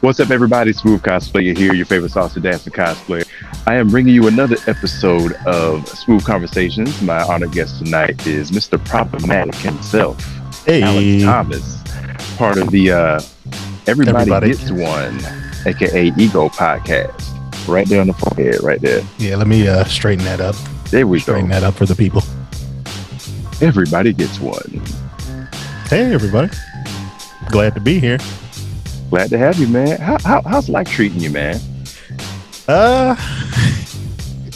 What's up, everybody? Smoove cosplayer here, your favorite salsa dancing cosplayer. I am bringing you another episode of Smoove Conversations. My honored guest tonight is Mr. Problematic himself, Hey, Alex Thomas, part of the Everybody Gets One, aka Ego podcast. Right there on the forehead, right there. Yeah, let me straighten that up. There we Straighten go. that up for the people. Everybody gets one. Hey, everybody. Glad to be here. Glad to have you, man. How's life treating you, man?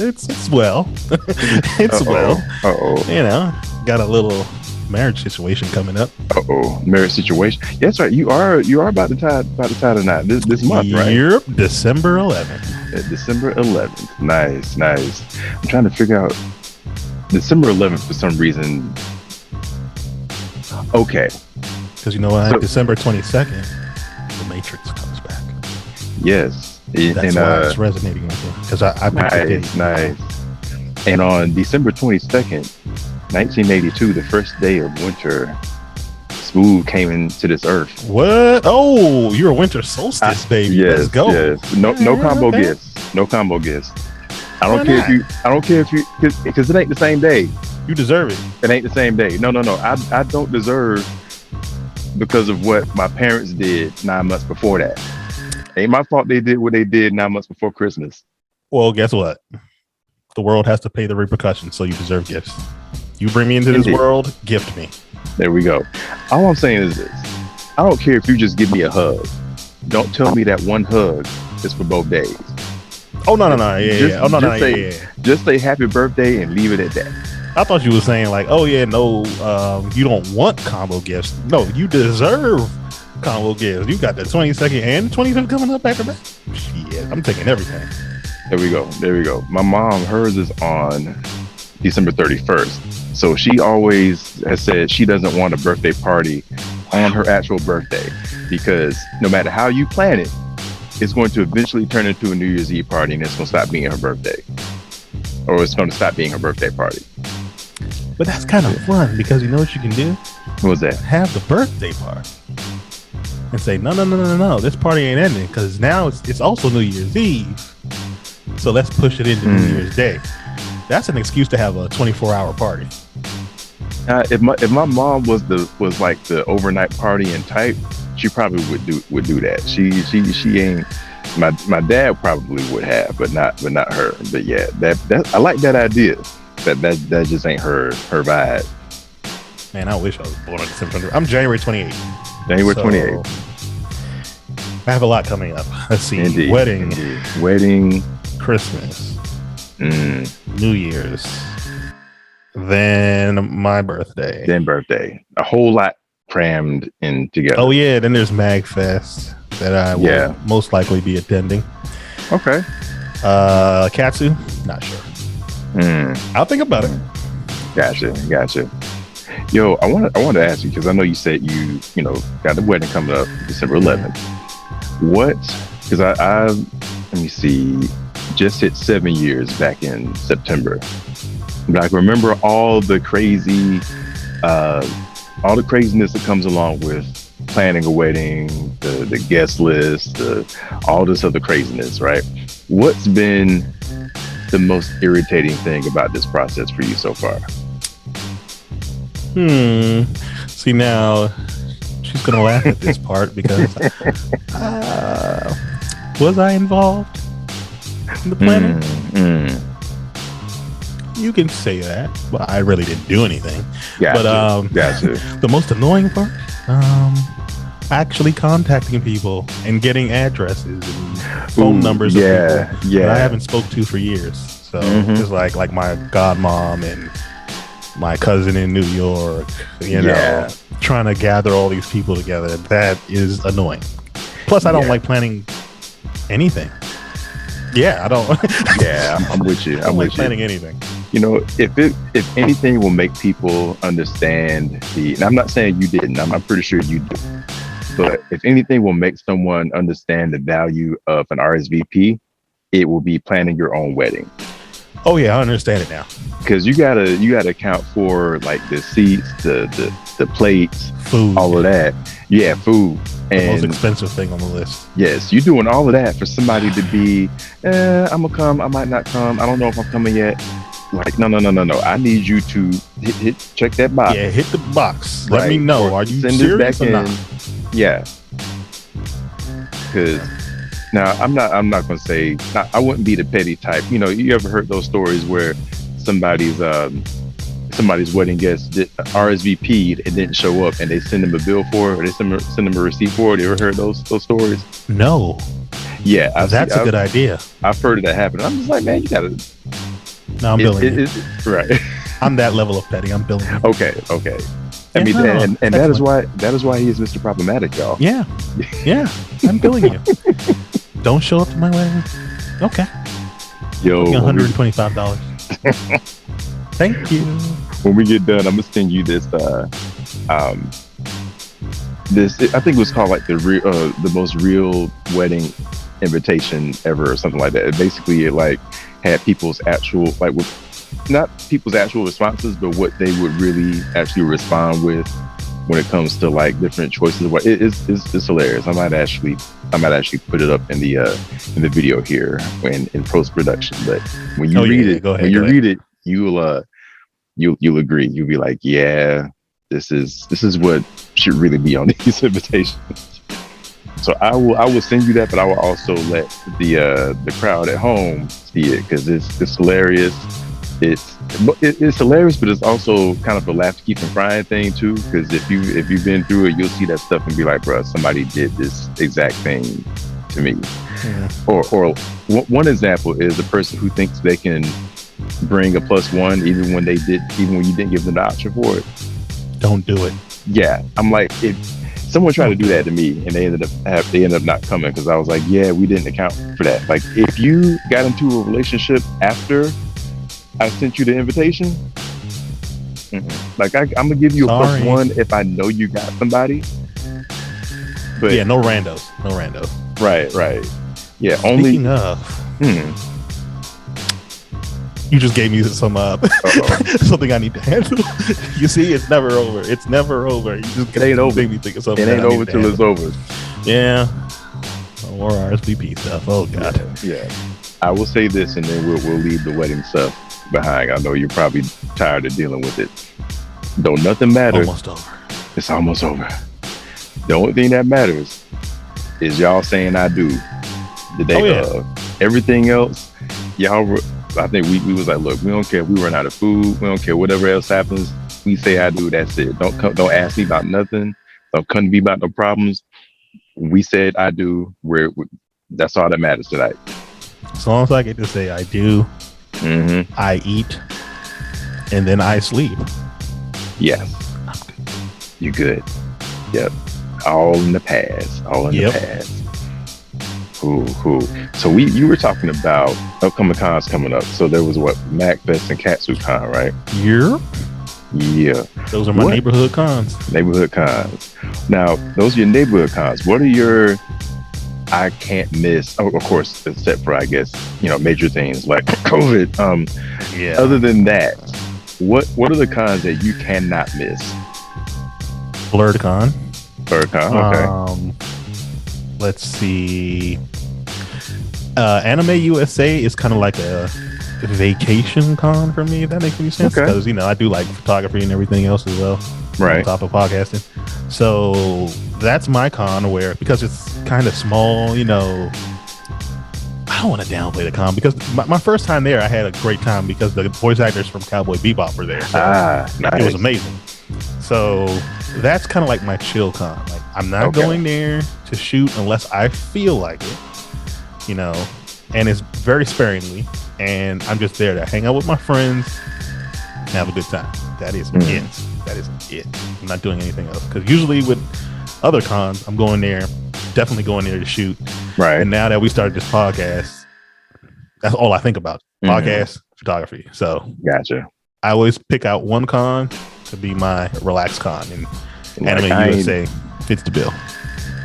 It's well. It's Uh-oh. well. Uh-oh. You know, got a little marriage situation coming up. Uh-oh. Marriage situation. That's right. You are about to tie the knot this month, right? Yep, December 11th. December 11th. Nice. I'm trying to figure out December 11th for some reason. Okay. Because you know what? So- December 22nd, The Matrix comes back. Yes. That's why it's resonating with me. Because I picked the date. Nice. And on December 22nd, 1982, the first day of winter, Smoove came into this earth. What? Oh, you're a winter solstice, baby. Yes, Let's go. yes. No combo okay. gifts. No combo gifts. I Why don't care not? if you, because it ain't the same day. You deserve it. It ain't the same day. No. I don't deserve because of what my parents did 9 months before that. Ain't my fault they did what they did 9 months before Christmas. Well, guess what? The world has to pay the repercussions, so you deserve gifts. You bring me into this Indeed. world, gift me. There we go. All I'm saying is this. I don't care if you just give me a hug. Don't tell me that one hug is for both days. Oh no, yeah, Just- yeah. Oh no, just say- yeah. Just say happy birthday and leave it at that. I thought you were saying like, oh yeah, no, you don't want combo gifts. No, you deserve combo gifts. You got the 22nd and 25th coming up back to back. Shit, I'm taking everything. There we go. My mom, hers is on December 31st. So she always has said she doesn't want a birthday party on her actual birthday because no matter how you plan it, it's going to eventually turn into a New Year's Eve party and it's going to stop being her birthday. Or it's going to stop being her birthday party. But that's kind of fun because you know what you can do? What was that? Have the birthday party and say, no, this party ain't ending because now it's also New Year's Eve. So let's push it into New Year's Day. That's an excuse to have a 24-hour party. If my mom was like the overnight partying type, she probably would do that. She ain't. My dad probably would have, but not her. But yeah, that I like that idea. That just ain't her vibe. Man, I wish I was born on December 28th. I'm January 28th. January So, 28th. I have a lot coming up. Let's see. Indeed. Wedding. Christmas, Mm, New Year's, then my birthday. then birthday. A whole lot crammed in together. Oh yeah, then there's MagFest that I will most likely be attending. Okay. Katsu, not sure. Mm, I'll think about it. gotcha. Yo, I want to ask you because I know you said you got the wedding coming up December 11th. What? Because I let me see, just hit 7 years back in September. But I can remember all the craziness that comes along with planning a wedding, the guest list, all this other craziness, right? What's been the most irritating thing about this process for you so far? See, now she's gonna laugh at this part because was I involved in the planning? You can say that, but I really didn't do anything. Gotcha. The most annoying part, actually contacting people and getting addresses and phone numbers of people that I haven't spoke to for years. So it's like my godmom and my cousin in New York, trying to gather all these people together. That is annoying. Plus, I don't like planning anything. Yeah, I don't. I'm with you. I don't like planning anything. If anything will make people understand and I'm not saying you didn't, I'm pretty sure you do, but if anything will make someone understand the value of an RSVP, it will be planning your own wedding. Oh yeah, I understand it now. Because you gotta account for like the seats, the the plates, food, all of that. Yeah, food. The most expensive thing on the list. Yes, you're doing all of that for somebody to be, I'm gonna come, I might not come, I don't know if I'm coming yet. Like, no. I need you to check that box. Yeah, hit the box. Let me know. Are you serious or not? Yeah. Because now I'm not gonna say I wouldn't be the petty type. You know, you ever heard those stories where somebody's wedding guest did RSVP'd and didn't show up, and they send them a bill for it, or they send them a receipt for it? You ever heard those stories? No. Yeah, that's a good idea. I've heard of that happen. I'm just like, man, you gotta. No, I'm billing you. Right. I'm that level of petty. I'm billing you. Okay. I mean, and that is why he is Mr. Problematic, y'all. Yeah. I'm billing you. Don't show up to my wedding. Okay. Yo, $125. Thank you. When we get done, I'm gonna send you this. I think it was called like the most real wedding invitation ever, or something like that. It basically like had people's actual not people's actual responses, but what they would really actually respond with when it comes to like different choices. It's hilarious. I might actually put it up in the video here in post production. But when you read it, you'll agree. You'll be like, yeah, this is what should really be on these invitations. So I will send you that, but I will also let the crowd at home see it, because it's hilarious. It's hilarious, but it's also kind of a laugh to keep from crying thing too. Because if you've been through it, you'll see that stuff and be like, bro, somebody did this exact thing to me. Yeah. Or one example is a person who thinks they can bring a +1 even when you didn't give them the option for it. Don't do it. Yeah, I'm like, if someone tried to do that to me and they ended up not coming because I was like, yeah, we didn't account for that. Like, if you got into a relationship after I sent you the invitation, like I'm gonna give you a +1 if I know you got somebody. But yeah, no randos. Right. Yeah. Speaking of, you just gave me some something I need to handle. You see, it's never over. You just made me think of something. It ain't over till it's over. Yeah. More RSVP stuff. Oh God. Yeah. I will say this, and then we'll leave the wedding stuff behind. I know you're probably tired of dealing with it. Don't nothing matter. Almost over. It's almost over. The only thing that matters is y'all saying I do the day of. Everything else, y'all. I think we was like, look, we don't care if we run out of food. We don't care whatever else happens. We say I do. That's it. Don't ask me about nothing. Don't come to me about no problems. We said I do. That's all that matters tonight. As long as I get to say I do, I eat, and then I sleep. Yes. You good. Yep. All in the past. The past. Cool. So you were talking about upcoming cons coming up. So there was MacFest and KatsuCon, right? Yeah. Those are my neighborhood cons. Now, those are your neighborhood cons. What are your I can't miss? Oh, of course, except for, I guess, major things like COVID. Other than that, what are the cons that you cannot miss? BlurredCon. Okay. Let's see. Anime USA is kind of like a vacation con for me, if that makes any sense. Because I do like photography and everything else as well. Right. On top of podcasting. So that's my con, because it's kind of small, I don't want to downplay the con, because my first time there, I had a great time because the voice actors from Cowboy Bebop were there. So nice. It was amazing. So that's kind of like my chill con. Like, I'm not going there to shoot unless I feel like it, and it's very sparingly. And I'm just there to hang out with my friends and have a good time. That is it. That is it. I'm not doing anything else. Because usually with other cons, I'm definitely going there to shoot. Right. And now that we started this podcast, that's all I think about. Podcast, photography. So gotcha. I always pick out one con to be my relaxed con, and Anime USA fits the bill.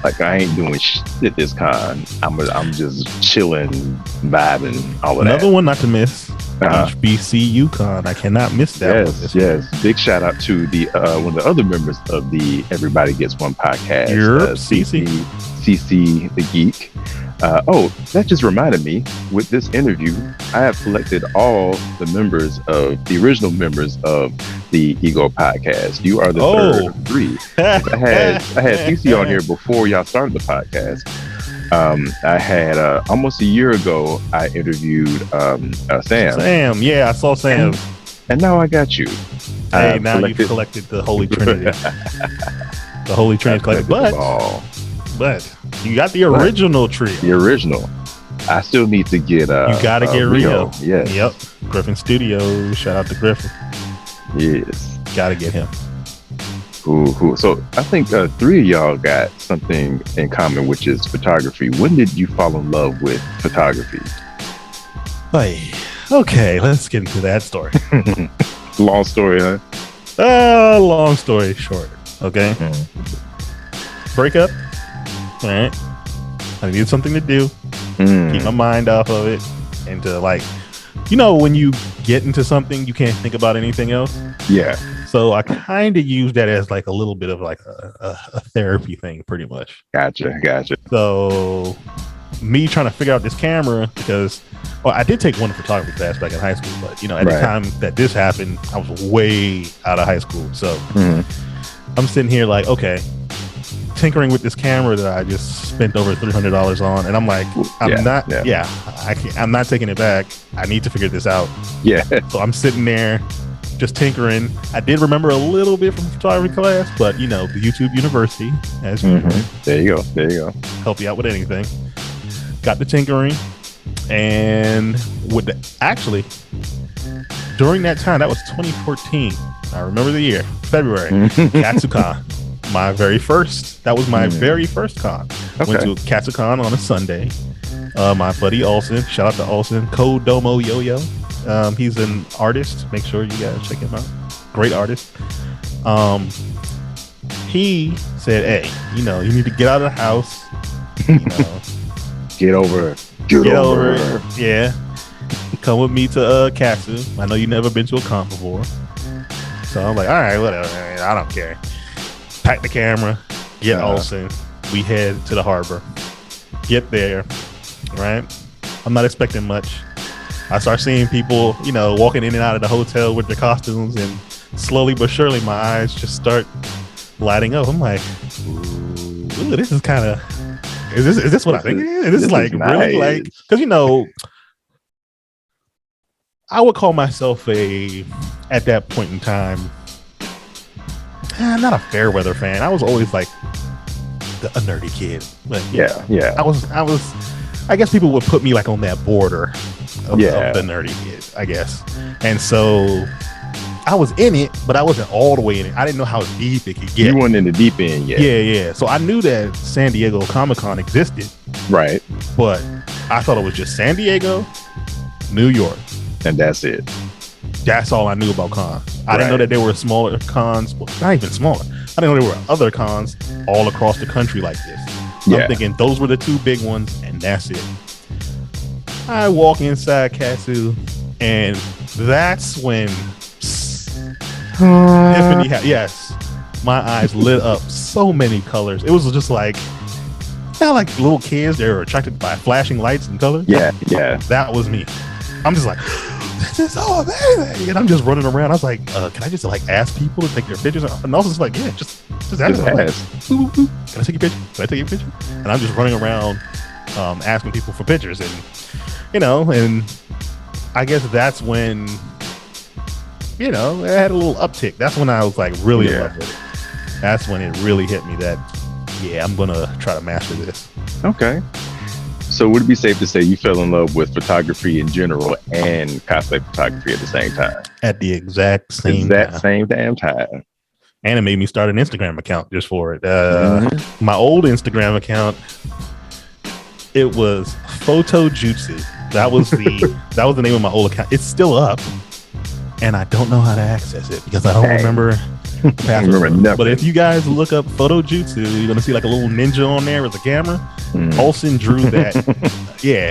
Like, I ain't doing shit at this con. I'm just chilling, vibing, all of that. Another one not to miss HBC Yukon. I cannot miss that one. Yes. Big shout out to the one of the other members of the Everybody Gets One podcast, CC the Geek. That just reminded me, with this interview, I have collected all the original members of the Ego podcast. You are the third of three. I had CC on here before y'all started the podcast. I had almost a year ago, I interviewed Sam. Yeah, I saw Sam. And now I got you. Hey, now you've collected the Holy Trinity. The Holy Trinity collected. But you got the original trio. The original. I still need to get you gotta get Rio. Yes. Yep. Griffin Studios. Shout out to Griffin. Yes. Gotta get him. Cool. So I think three of y'all got something in common, which is photography. When did you fall in love with photography? Okay, let's get into that story. Long story, huh? Long story short. Okay. Breakup. All right. I needed something to do. Keep my mind off of it. And to when you get into something, you can't think about anything else. Yeah. So I kind of use that as like a little bit of like a therapy thing, pretty much. Gotcha. So me trying to figure out this camera, because I did take one photography class back in high school, but at the time that this happened, I was way out of high school. So I'm sitting here like, okay, tinkering with this camera that I just spent over $300 on, and I'm like, I'm not taking it back. I need to figure this out. Yeah. So I'm sitting there just tinkering. I did remember a little bit from photography class, but the YouTube University, as usual. There you go. Help you out with anything. Got the tinkering, and during that time, that was 2014. I remember the year, February. Katsucon. That was my very first con. Okay. Went to Katsucon on a Sunday. My buddy Olsen, shout out to Olsen, Kodomo Yo-Yo. He's an artist. Make sure you guys check him out. Great artist. He said, "Hey, you need to get out of the house. Get over it. Yeah. Come with me to Katsu. I know you've never been to a con before." So I'm like, all right, whatever. I don't care. Pack the camera, get Olsen. We head to the harbor. Get there, right? I'm not expecting much. I start seeing people, walking in and out of the hotel with their costumes, and slowly but surely my eyes just start lighting up. I'm like, ooh, this is kind of, is this what I think it is? This is like nice. Really like, because I would call myself at that point in time, not a fair weather fan. I was always like a nerdy kid. But yeah. I guess people would put me like on that border of the nerdy kid, I guess. And so I was in it, but I wasn't all the way in it. I didn't know how deep it could get. You weren't in the deep end yet. Yeah. So I knew that San Diego Comic-Con existed. Right. But I thought it was just San Diego, New York. And that's it. That's all I knew about cons. I didn't know that there were smaller cons, not even smaller. I didn't know there were other cons all across the country like this. I'm thinking those were the two big ones, and that's it. I walk inside Katsu, and that's when yes, my eyes lit up. So many colors. It was just like, like little kids, they were attracted by flashing lights and colors. Yeah. That was me. I'm just like, this is so amazing. And I'm just running around. I was like, can I just ask people to take their pictures? And also, it's like, yeah, just ask. Like, boop, boop, boop. Can I take your picture? And I'm just running around asking people for pictures. And, and I guess that's when, it had a little uptick. That's when I was like really in love with it. That's when it really hit me that, I'm going to try to master this. Okay. So would it be safe to say you fell in love with photography in general and cosplay photography at the same time? At the exact same damn time. And it made me start an Instagram account just for it. My old Instagram account, it was Photo Jutsu. That was the name of my old account. It's still up, and I don't know how to access it because I don't remember the password. But if you guys look up Photo Jutsu, you're gonna see like a little ninja on there with a camera. Olsen drew that.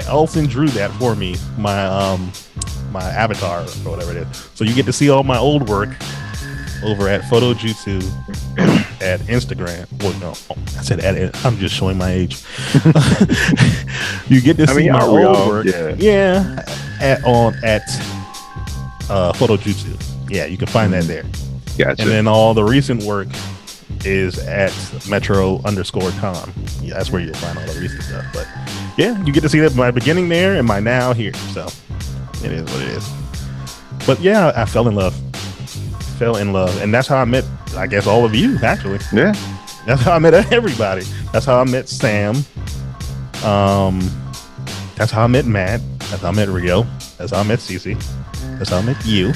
Olsen drew that for me. My my avatar or whatever it is. So you get to see all my old work over at Photojutsu at Instagram. Well, no, I said at. I'm just showing my age. You get to see my old work. Yeah, at Photojutsu. Yeah, you can find that there. Gotcha. And then all the recent work is at Metro_Tom. Yeah, that's where you'll find all the recent stuff. But yeah, you get to see that my beginning there and my now here. So it is what it is. But yeah, I fell in love, and that's how I met, I guess, all of you. Actually, yeah, that's how I met everybody. That's how I met Sam. That's how I met Matt. That's how I met Rio. That's how I met Cece. That's how I met you.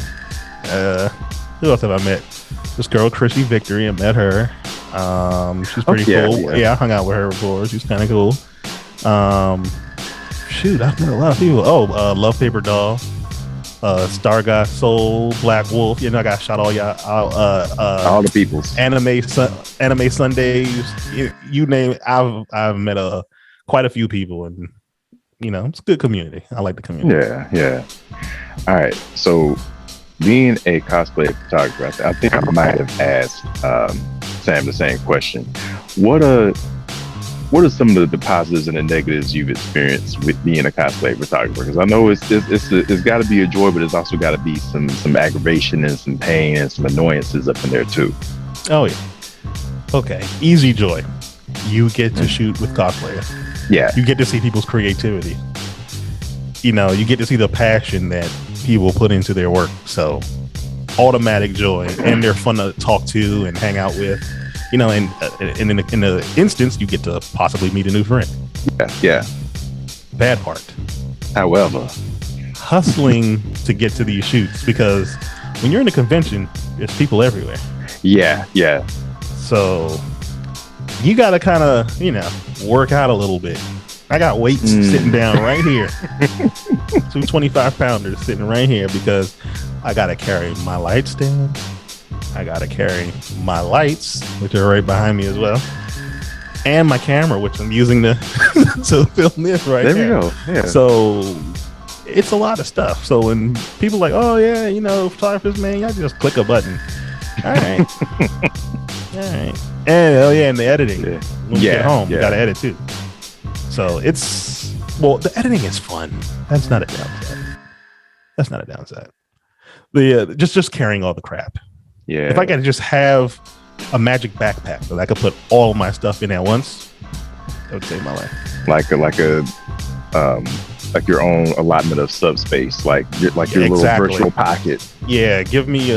Who else have I met? This girl, Chrissy Victory. I met her. She's pretty cool. Yeah, I hung out with her before. She's kind of cool. Shoot, I've met a lot of people. Love Paper Doll, Star Guy Soul, Black Wolf. You know, I got shot all y'all. All the peoples. Anime Sundays. You name it. I've met quite a few people, and you know, it's a good community. I like the community. Yeah. All right, so. Being a cosplay photographer, I think I might have asked Sam the same question. What are some of the positives and the negatives you've experienced with being a cosplay photographer? Because I know it's got to be a joy, but it's also got to be some aggravation and some pain and some annoyances up in there too. Oh yeah. Okay. Easy joy. You get to shoot with cosplayers. Yeah. You get to see people's creativity. You know, you get to see the passion that people put into their work. So automatic joy, and they're fun to talk to and hang out with. You know, and in the instance, you get to possibly meet a new friend. Yeah. Bad part, however, hustling to get to these shoots, because when you're in a convention, there's people everywhere. Yeah. So you got to kind of, you know, work out a little bit. I got weights sitting down right here. 2 25-pounders sitting right here, because I got to carry my light stand. I got to carry my lights, which are right behind me as well. And my camera, which I'm using to film this right there. There we go. Yeah. So it's a lot of stuff. So when people are like, oh yeah, you know, photographers, man, y'all just click a button. All right. And the editing. Yeah. When you get home, you got to edit too. So the editing is fun. That's not a downside. The just carrying all the crap. Yeah. If I could just have a magic backpack that I could put all my stuff in at once, that would save my life. Like your own allotment of subspace, like your little virtual pocket. Yeah. Give me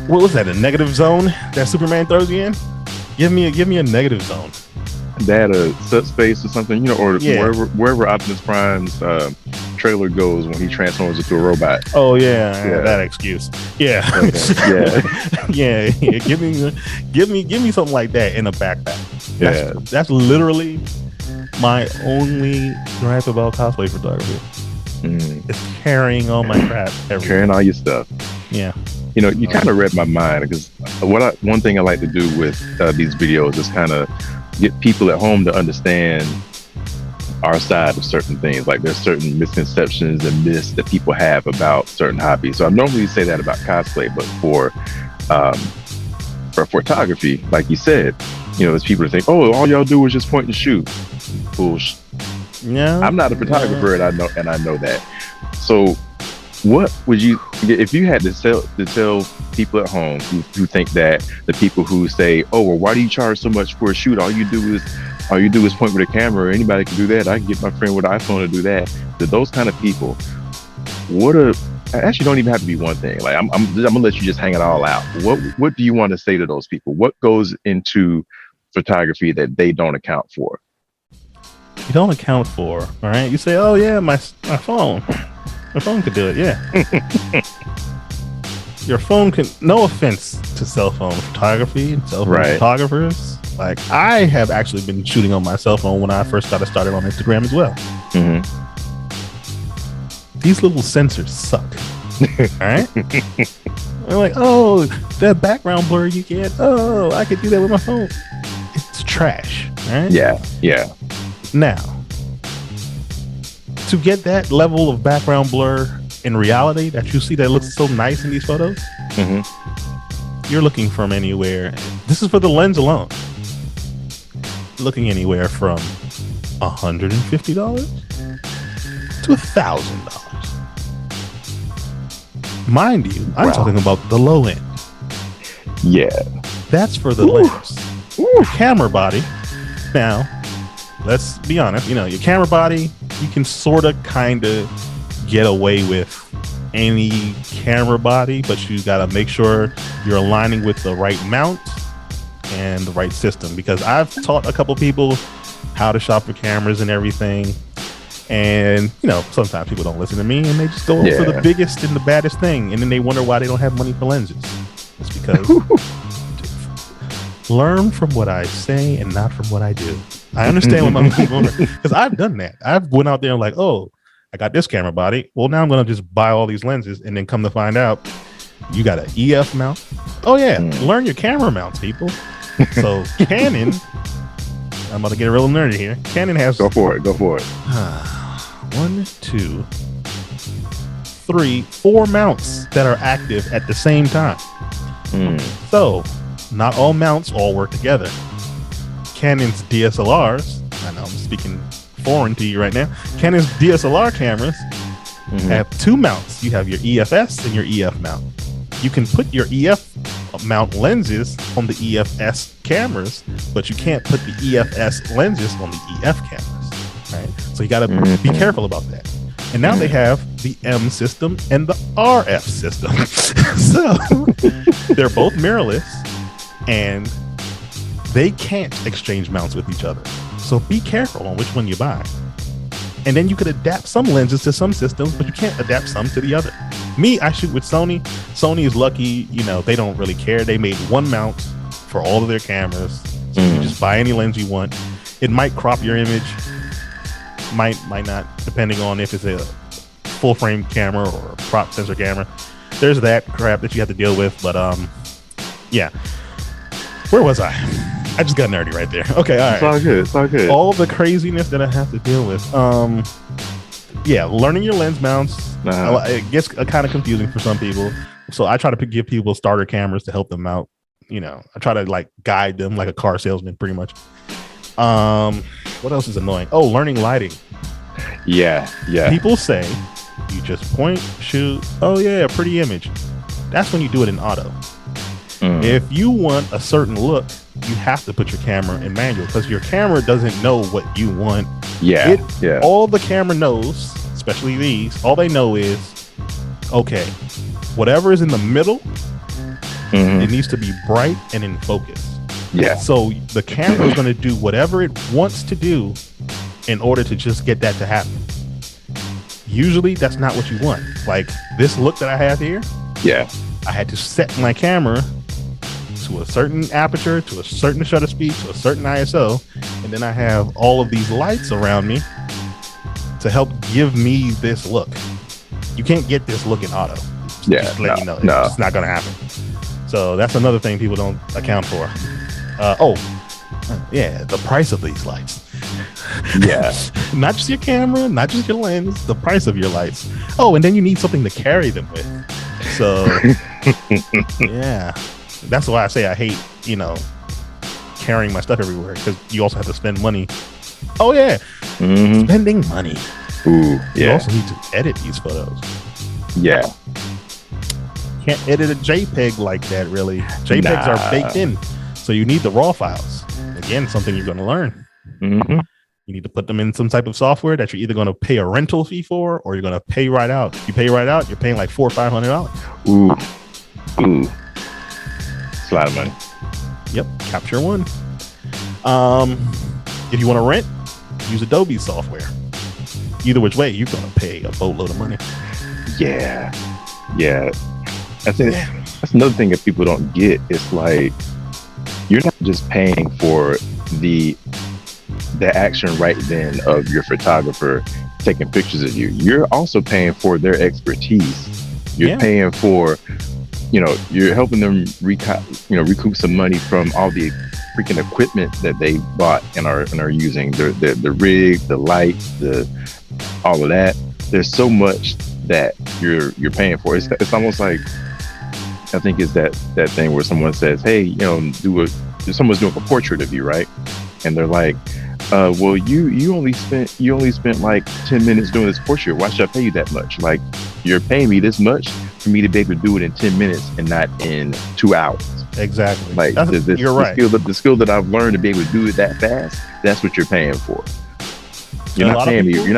what was that? A negative zone that Superman throws you in? Give me a negative zone. That subspace or something, you know, or wherever Optimus Prime's trailer goes when he transforms into a robot. Oh yeah. That excuse. Yeah. Yeah. Give me something like that in a backpack. That's literally my only gripe about cosplay photography. It's carrying all my crap everywhere. Carrying all your stuff. Yeah. You know, you kind of read my mind, because one thing I like to do with these videos is kind of get people at home to understand our side of certain things. Like there's certain misconceptions and myths that people have about certain hobbies. So I normally say that about cosplay, but for photography, like you said, you know, there's people that think, oh, all y'all do is just point and shoot. Bullshit. Yeah. I'm not a photographer, and I know that. So what would you, if you had to tell people at home who think that the people who say, oh, well, why do you charge so much for a shoot? All you do is point with a camera. Anybody can do that. I can get my friend with an iPhone to do that. To those kind of people, actually don't even have to be one thing. Like I'm gonna let you just hang it all out. What do you want to say to those people? What goes into photography that they don't account for? You don't account for, all right? You say, oh yeah, my phone. My phone could do it, yeah. Your phone can, no offense to cell phone photography and cell phone photographers. Like, I have actually been shooting on my cell phone when I first got started on Instagram as well. Mm-hmm. These little sensors suck. All right? They're like, oh, that background blur you get. Oh, I could do that with my phone. It's trash. All right? Yeah. Now, to get that level of background blur in reality that you see that looks so nice in these photos, you're looking from anywhere. This is for the lens alone. Looking anywhere from $150 to $1,000. Mind you, I'm talking about the low end. Yeah. That's for the lens. Your camera body. Now, let's be honest, your camera body, you can sort of kind of get away with any camera body, but you got to make sure you're aligning with the right mount and the right system, because I've taught a couple people how to shop for cameras and everything, and sometimes people don't listen to me and they just go for the biggest and the baddest thing, and then they wonder why they don't have money for lenses. It's because learn from what I say and not from what I do. I understand what my people are, because I've done that. I've went out there and like, oh, I got this camera body. Well, now I'm going to just buy all these lenses, and then come to find out you got an EF mount. Oh yeah, learn your camera mounts, people. So Canon, I'm about to get a real nerdy here. Canon has go for it. 1, 2, 3, 4 mounts that are active at the same time. So not all mounts all work together. Canon's DSLRs, I know I'm speaking foreign to you right now. Canon's DSLR cameras have 2 mounts. You have your EFS and your EF mount. You can put your EF mount lenses on the EFS cameras, but you can't put the EFS lenses on the EF cameras, right? So you got to be careful about that. And now they have the M system and the RF system. So they're both mirrorless, and they can't exchange mounts with each other. So be careful on which one you buy. And then you could adapt some lenses to some systems, but you can't adapt some to the other. Me, I shoot with Sony. Sony is lucky, they don't really care. They made one mount for all of their cameras. So you just buy any lens you want. It might crop your image, might not, depending on if it's a full frame camera or a crop sensor camera. There's that crap that you have to deal with. But yeah. Where was I? I just got nerdy right there. Okay, all right. It's all good. All the craziness that I have to deal with. Yeah, learning your lens mounts. It gets kind of confusing for some people. So I try to give people starter cameras to help them out. I try to guide them like a car salesman, pretty much. What else is annoying? Oh, learning lighting. Yeah. People say you just point, shoot. Oh yeah, pretty image. That's when you do it in auto. If you want a certain look, you have to put your camera in manual, because your camera doesn't know what you want. All the camera knows, especially these, all they know is, okay, whatever is in the middle, it needs to be bright and in focus. So the camera is going to do whatever it wants to do in order to just get that to happen. Usually that's not what you want. Like this look that I have here, I had to set my camera to a certain aperture, to a certain shutter speed, to a certain ISO, and then I have all of these lights around me to help give me this look. You can't get this look in auto. Just let you know, it's not going to happen. So that's another thing people don't account for. The price of these lights. Not just your camera, not just your lens, the price of your lights. Oh, and then you need something to carry them with. So that's why I say I hate, carrying my stuff everywhere, because you also have to spend money. Oh yeah, spending money. You also need to edit these photos. Can't edit a JPEG like that, really. JPEGs are baked in, so you need the raw files. Again, something you're going to learn. You need to put them in some type of software that you're either going to pay a rental fee for, or you're going to pay right out. If you pay right out, you're paying like $400 or $500. It's a lot of money. Yep, Capture One. If you want to rent, use Adobe software. Either which way, you're going to pay a boatload of money. I think that's another thing that people don't get. It's like you're not just paying for the action right then of your photographer taking pictures of you. You're also paying for their expertise. You're paying for, you're helping them recoup some money from all the freaking equipment that they bought and are using. The rig, the lights, all of that. There's so much that you're paying for. It's almost like, I think it's that thing where someone says, hey, someone's doing a portrait of you, right? And they're like, well, you only spent like 10 minutes doing this portrait. Why should I pay you that much? Like, you're paying me this much for me to be able to do it in 10 minutes and not in 2 hours. Exactly. Like, you're right. The skill that I've learned to be able to do it that fast, that's what you're paying for. You're not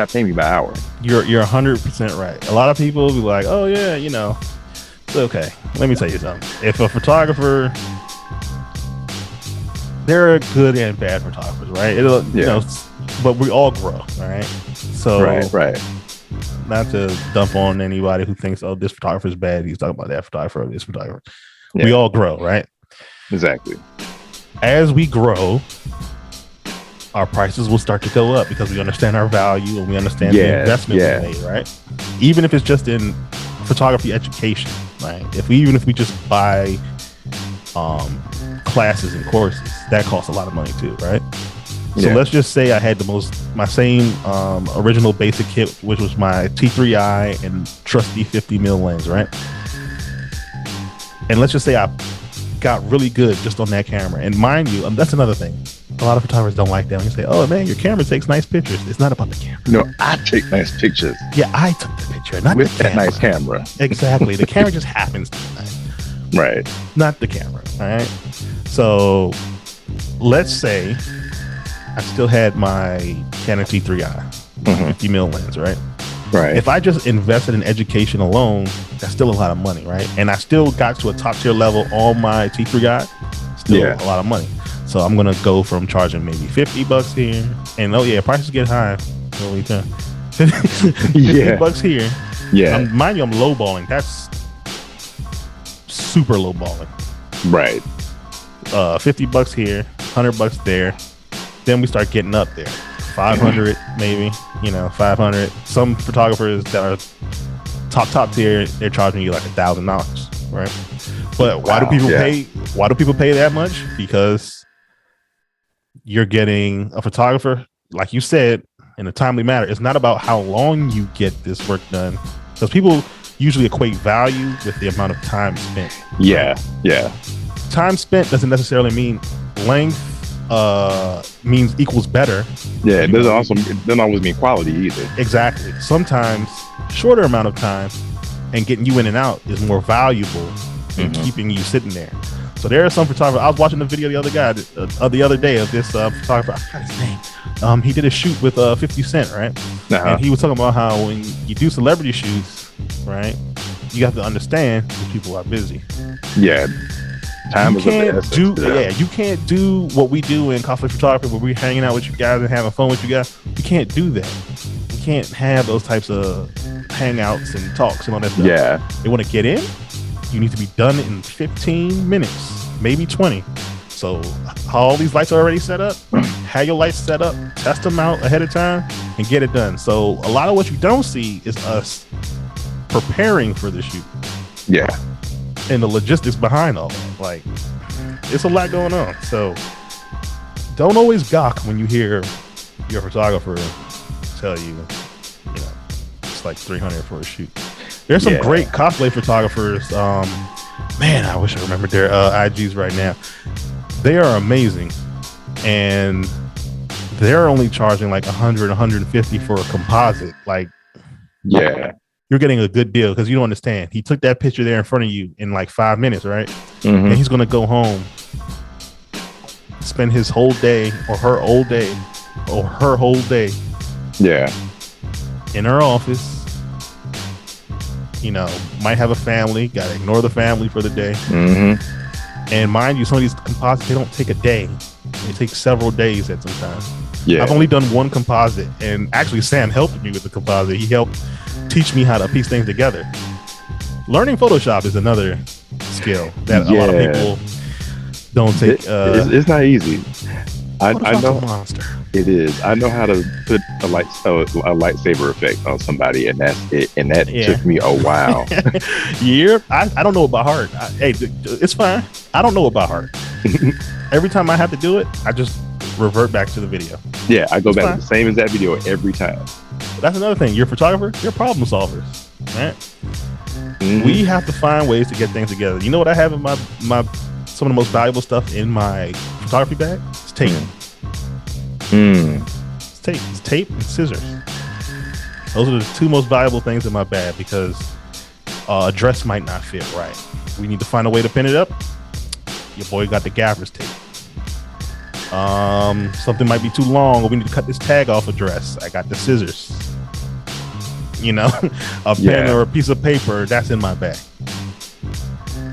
paying me by hour. You're 100% right. A lot of people will be like, oh yeah, it's okay. Let me tell you something. If a photographer, there are good and bad photographers, right? But we all grow, right? So right. Not to dump on anybody who thinks, oh, this photographer is bad. He's talking about that photographer or this photographer. Yeah. We all grow, right? Exactly. As we grow, our prices will start to go up because we understand our value and we understand the investment we made, right? Even if it's just in photography education, right? Even if we just buy classes and courses, that costs a lot of money too, right? So let's just say I had my same original basic kit, which was my T3i and trusty 50mm lens, right? And let's just say I got really good just on that camera. And mind you, that's another thing. A lot of photographers don't like that. When you say, oh man, your camera takes nice pictures. It's not about the camera. No, I take nice pictures. Yeah, I took the picture, not with the camera. That nice camera. Exactly. The camera just happens to be nice. Right. Not the camera. All right. So let's say I still had my Canon T3i, 50mm lens, right? Right. If I just invested in education alone, that's still a lot of money, right? And I still got to a top tier level on my T3i, still a lot of money. So I'm gonna go from charging maybe $50 here, and prices get high. So we can $50 here. Yeah. Mind you, I'm lowballing. That's super lowballing. Right. $50 here, $100 there. Then we start getting up there. 500 maybe, 500. Some photographers that are top tier, they're charging you like $1,000, right? But why do people pay that much? Because you're getting a photographer, like you said, in a timely manner. It's not about how long you get this work done, because people usually equate value with the amount of time spent. Yeah. Time spent doesn't necessarily mean length. Means equals better. Yeah, it doesn't always mean quality either. Exactly. Sometimes shorter amount of time and getting you in and out is more valuable than keeping you sitting there. So there are some photographers. I was watching the video the other day of this photographer. I forgot his name. He did a shoot with 50 Cent, right? And he was talking about how when you do celebrity shoots, right, you have to understand that people are busy. Yeah. You can't do what we do in cosplay photography, where we're hanging out with you guys and having fun with you guys. You can't do that. You can't have those types of hangouts and talks and all that stuff. Yeah. They want to get in. You need to be done in 15 minutes, maybe 20. So all these lights are already set up. Have your lights set up, test them out ahead of time, and get it done. So a lot of what you don't see is us preparing for the shoot. Yeah. And the logistics behind all that. Like, it's a lot going on. So don't always gawk when you hear your photographer tell you, it's like $300 for a shoot. There's some great cosplay photographers. Man, I wish I remembered their IGs right now. They are amazing, and they're only charging like $100, $150 for a composite. Like, you're getting a good deal, because you don't understand. He took that picture there in front of you in like 5 minutes, right? And he's gonna go home, spend his whole day or her whole day in her office. Might have a family, gotta ignore the family for the day. And mind you, some of these composites, they don't take a day. They take several days at some time. I've only done one composite, and actually Sam helped me with the composite. He helped teach me how to piece things together. Learning Photoshop is another skill that a lot of people don't take. It's not easy. I know. A monster. It is. I know how to put a lightsaber effect on somebody, and that's it. And that took me a while. I don't know about heart. Hey, it's fine. I don't know about heart. Every time I have to do it, I just revert back to the video. Yeah, I go back to the same exact video every time. That's another thing. You're a photographer. You're problem solvers, right? Mm-hmm. We have to find ways to get things together. You know what I have in my some of the most valuable stuff in my photography bag? It's tape. It's tape. It's tape and scissors. Those are the two most valuable things in my bag because a dress might not fit right. We need to find a way to pin it up. Your boy got the gaffer's tape. Something might be too long, or we need to cut this tag off a dress. I got the scissors. You know, a pen or a piece of paper that's in my bag.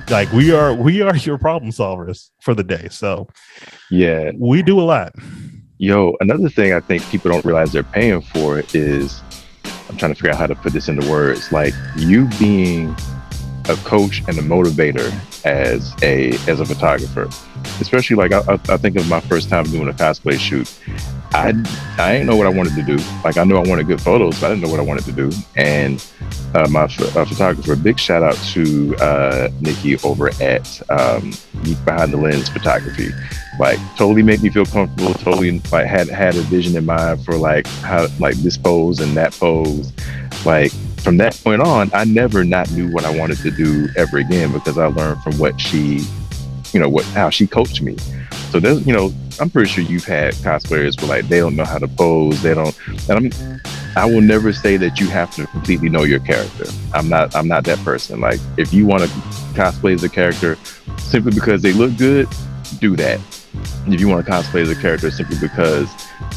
Like we are your problem solvers for the day. So yeah, we do a lot. Yo, another thing I think people don't realize they're paying for is, I'm trying to figure out how to put this into words, like you being a coach and a motivator as a photographer. Especially like I think of my first time doing a cosplay shoot. I didn't know what I wanted to do. Like I knew I wanted good photos, but I didn't know what I wanted to do. And my photographer, big shout out to Nikki over at Behind the Lens Photography. Like totally made me feel comfortable. Totally like had a vision in mind for like how like this pose and that pose. Like from that point on, I never not knew what I wanted to do ever again because I learned from what she, how she coached me. So there's, I'm pretty sure you've had cosplayers where like they don't know how to pose. They don't, and I will never say that you have to completely know your character. I'm not that person. Like if you want to cosplay as a character simply because they look good, do that. If you want to cosplay as a character simply because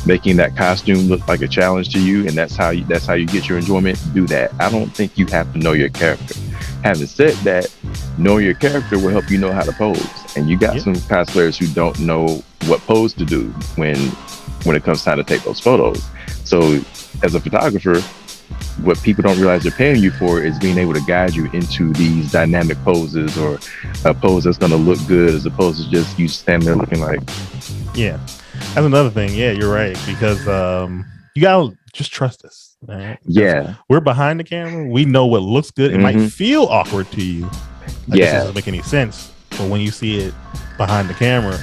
making that costume look like a challenge to you and that's how you get your enjoyment, do that. I don't think you have to know your character. Having said that, knowing your character will help you know how to pose. And you got some cosplayers who don't know what pose to do when it comes time to take those photos. So as a photographer, what people don't realize they're paying you for is being able to guide you into these dynamic poses or a pose that's going to look good as opposed to just you standing there looking like. Yeah, that's another thing. Yeah, you're right. Because you got to just trust us. Right? Yeah. We're behind the camera. We know what looks good. It might feel awkward to you. Like, this doesn't make any sense. But when you see it behind the camera,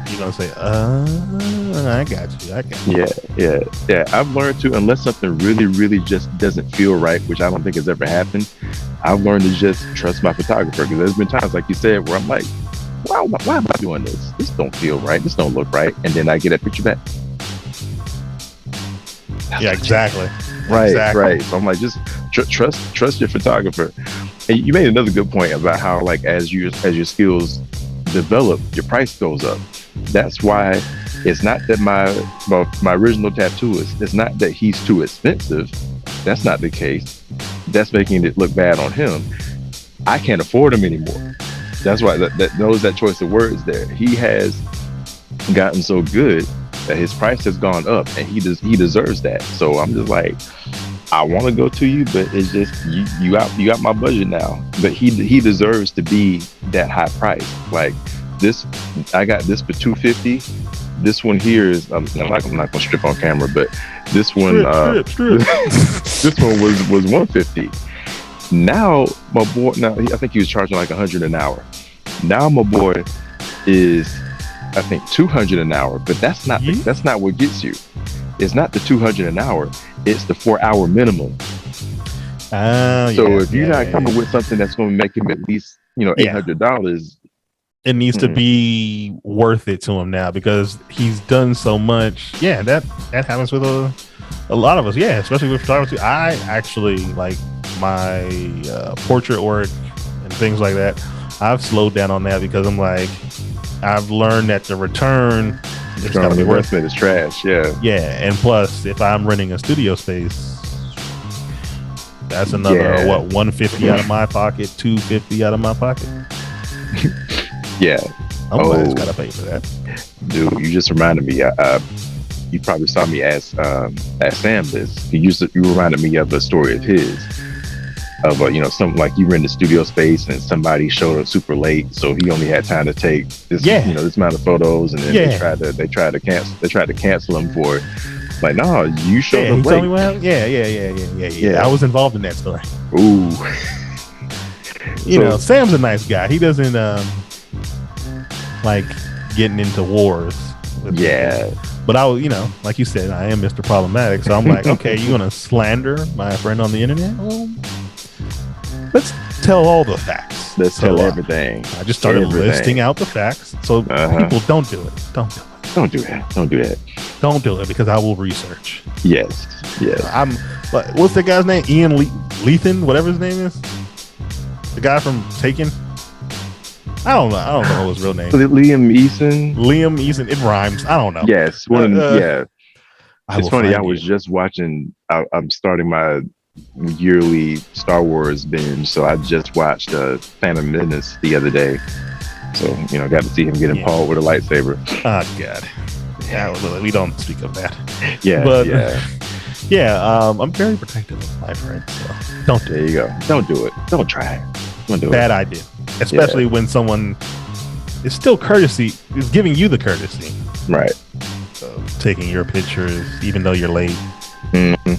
you're going to say, I got you. Yeah. I've learned to, unless something really, really just doesn't feel right, which I don't think has ever happened, I've learned to just trust my photographer. Because there's been times, like you said, where I'm like, wow, why am I doing this? This don't feel right. This don't look right. And then I get that picture back. Yeah, exactly. Right. So I'm like, just trust your photographer. And you made another good point about how, like, as your skills develop, your price goes up. That's why it's not that my original tattooist, it's not that he's too expensive. That's not the case. That's making it look bad on him. I can't afford him anymore. That's why that choice of words there. He has gotten so good that his price has gone up, and he deserves that. So I'm just like, I want to go to you, but it's just you got my budget now. But he deserves to be that high price. Like this, I got this for $250. This one here is I'm not gonna strip on camera, but this one strip. This one was $150. Now my boy, I think he was charging like $100 an hour. Now my boy is, I think, $200 an hour, but that's not what gets you. It's not the $200 an hour. It's the 4-hour minimum. So if you're not coming with something that's going to make him at least $800, it needs to be worth it to him now because he's done so much. Yeah, that happens with a lot of us. Yeah, especially with photography. I actually like my portrait work and things like that. I've slowed down on that because I'm like, I've learned that the return is got to be worth it. It's trash. Yeah, and plus, if I'm renting a studio space, that's another $150 out of my pocket, $250 out of my pocket. Yeah, Somebody's got to pay for that. Dude, you just reminded me. You probably saw me ask Sam this. You reminded me of a story of his. Of something like you were in the studio space and somebody showed up super late, so he only had time to take this this amount of photos, and then they tried to cancel him for it. Like, no, you showed up late. Told me what happened? Yeah. I was involved in that story. Ooh. Sam's a nice guy. He doesn't like getting into wars Yeah. But I was, like you said, I am Mr. Problematic. So I'm like, okay, you're going to slander my friend on the internet? Well, let's tell all the facts. Let's tell everything. I just started listing out the facts. So people don't do it. Don't do it. Don't do that. Don't do that. Don't do it because I will research. Yes. What's the guy's name? Ian Lethan, whatever his name is. The guy from Taken. I don't know his real name. Liam Eason. It rhymes. I don't know. Yes. Yeah. It's funny. I was you. just watching. I'm starting my yearly Star Wars binge, so I just watched Phantom Menace the other day. So got to see him get impaled with a lightsaber. Oh God. Yeah, we don't speak of that. Yeah. But yeah. I'm very protective of my friends. So don't do it. There you go. Don't do it. Don't try it. Don't do it. Bad idea. Especially when someone is still courtesy, is giving you the courtesy. Right. Of taking your pictures, even though you're late. Mm-hmm.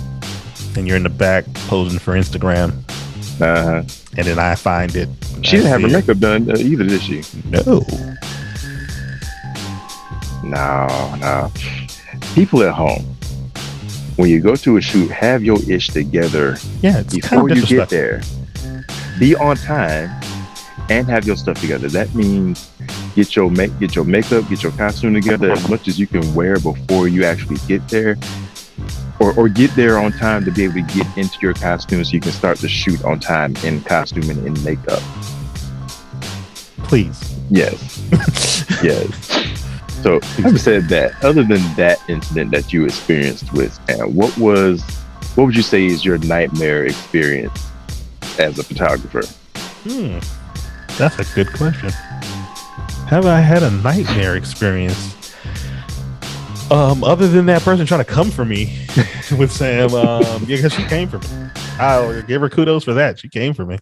And you're in the back posing for Instagram. Uh-huh. And then I find it. She didn't have her makeup done either, did she? No. People at home, when you go to a shoot, have your ish together. Yeah, it's before you get there. Be on time and have your stuff together. That means get your makeup, get your costume together as much as you can wear before you actually get there. Or get there on time to be able to get into your costume so you can start the shoot on time in costume and in makeup. Please. Yes. Yes. So having said that, other than that incident that you experienced with Anna, what would you say is your nightmare experience as a photographer? That's a good question. Have I had a nightmare experience? Other than that person trying to come for me with Sam, because she came for me. I'll give her kudos for that. She came for me.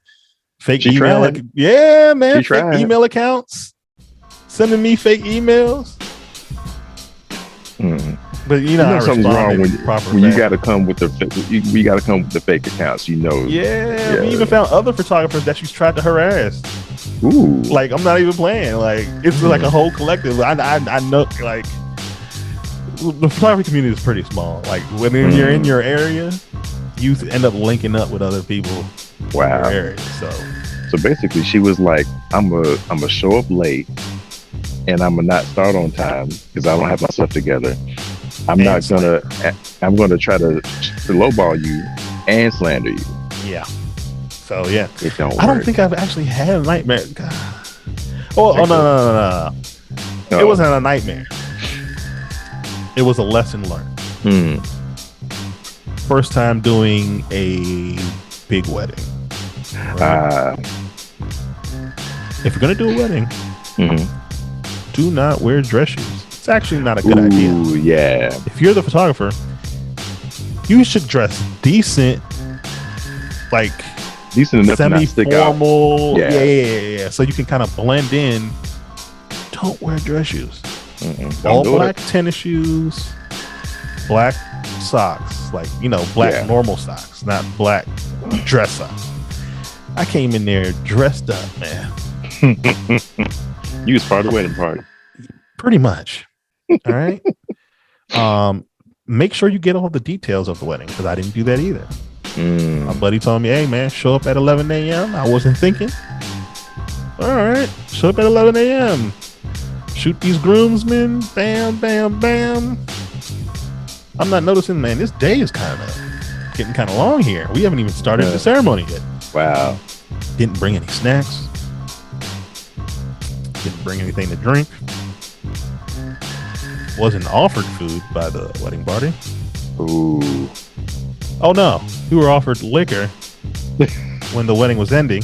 Fake email. Yeah, man. Fake email accounts. Sending me fake emails. But something's wrong when you got to come with we got to come with the fake accounts. Yeah. We even found other photographers that she's tried to harass. Ooh. Like I'm not even playing. Like it's like a whole collective. I know like. The photography community is pretty small. Like when you're in your area, you end up linking up with other people. Wow. In your area. So basically, she was like, "I'm a show up late, and I'm gonna not start on time because I don't have my stuff together. I'm gonna try to lowball you and slander you." Yeah. So yeah, it don't work. I don't think I've actually had a nightmare. Oh no. It wasn't a nightmare. It was a lesson learned. First time doing a big wedding. Right? If you're gonna do a wedding, do not wear dress shoes. It's actually not a good idea. Yeah. If you're the photographer, you should dress decent, like decent enough to not stick out. Semi-formal. Yeah. So you can kind of blend in. Don't wear dress shoes. All black tennis shoes, black socks, like black normal socks, not black dress socks. I came in there dressed up, man. You was part of the wedding party. Pretty much. All right. Make sure you get all the details of the wedding because I didn't do that either. My buddy told me, "Hey man, show up at 11 a.m." I wasn't thinking. All right, show up at 11 a.m. Shoot these groomsmen, bam, bam, bam. I'm not noticing, man, this day is getting kind of long here. We haven't even started the ceremony yet. Wow. Didn't bring any snacks. Didn't bring anything to drink. Wasn't offered food by the wedding party. Ooh. Oh no, we were offered liquor when the wedding was ending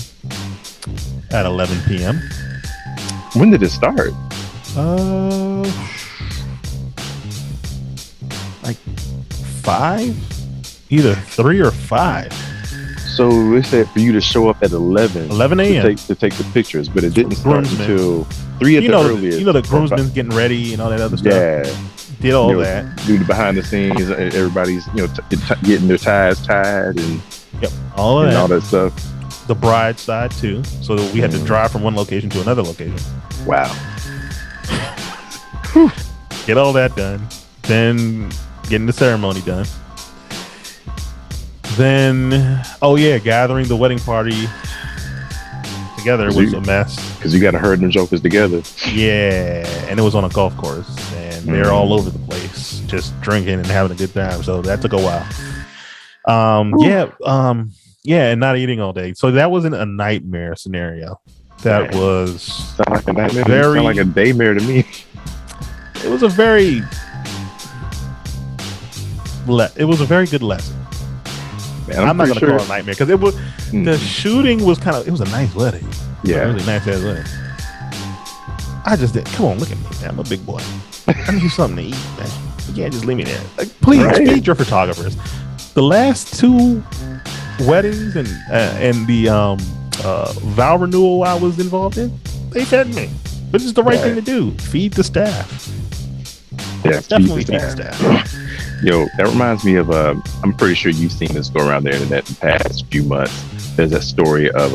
at 11 p.m. When did it start? Like 5, either 3 or 5. So they said for you to show up at 11 a.m. to take the pictures, but it didn't start until 3 at the earliest. The groomsmen's getting ready and all that other stuff. Yeah. Did all that. Do the behind the scenes. Everybody's getting their ties tied and all of that. All that stuff. The bride's side too, so that we had to drive from one location to another location. Wow. get all that done, then getting the ceremony done. Then, gathering the wedding party together was a mess. Because you got to herd them jokers together. Yeah, and it was on a golf course, and they're all over the place, just drinking and having a good time. So that took a while. And not eating all day. So that wasn't a nightmare scenario. That was sound like a nightmare. Sound like a daymare to me. It was a very good lesson. Man, I'm not gonna call it a nightmare because it was the shooting was it was a nice wedding. Yeah, a really nice ass wedding. I just did. Come on, look at me, man. I'm a big boy. I need something to eat, man. You can't just leave me there. Like, please feed your photographers. The last two weddings and the vow renewal I was involved in, they fed me. But it's the right thing to do. Feed the staff. Yeah, definitely feed the staff. Yo, that reminds me of I'm pretty sure you've seen this go around the internet in the past few months. There's a story of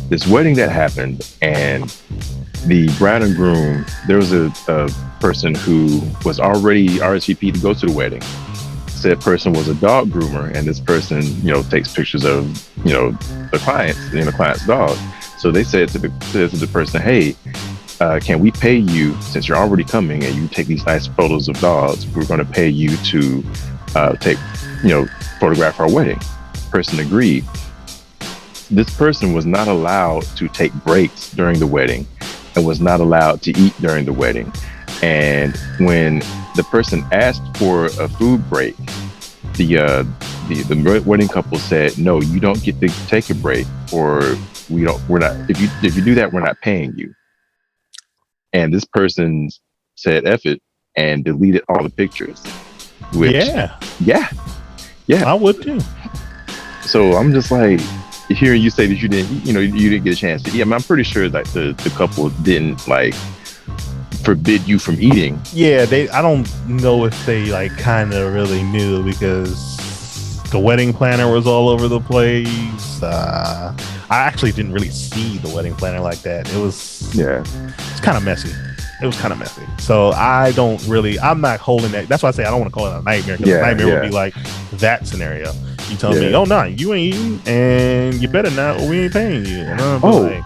this wedding that happened, and the bride and groom, there was a person who was already RSVP'd to go to the wedding. Said person was a dog groomer, and this person, takes pictures of, the client's dog. So they said to the person, hey, can we pay you, since you're already coming and you take these nice photos of dogs, we're going to pay you to photograph our wedding. Person agreed. This person was not allowed to take breaks during the wedding and was not allowed to eat during the wedding. And when the person asked for a food break, the wedding couple said, no, you don't get to take a break, or we're not, if you do that, we're not paying you. And this person said F it and deleted all the pictures. Yeah, I would too. So I'm just like, hearing you say that you didn't get a chance to eat. I mean, I'm pretty sure that the couple didn't forbid you from eating. Yeah, I don't know if they kind of really knew, because the wedding planner was all over the place. I actually didn't really see the wedding planner like that. It's kind of messy. It was kind of messy. So I'm not holding that. That's why I say I don't want to call it a nightmare, because a nightmare would be like that scenario. You tell me, oh no, you ain't eating, and you better not, or we ain't paying you. And I'm okay.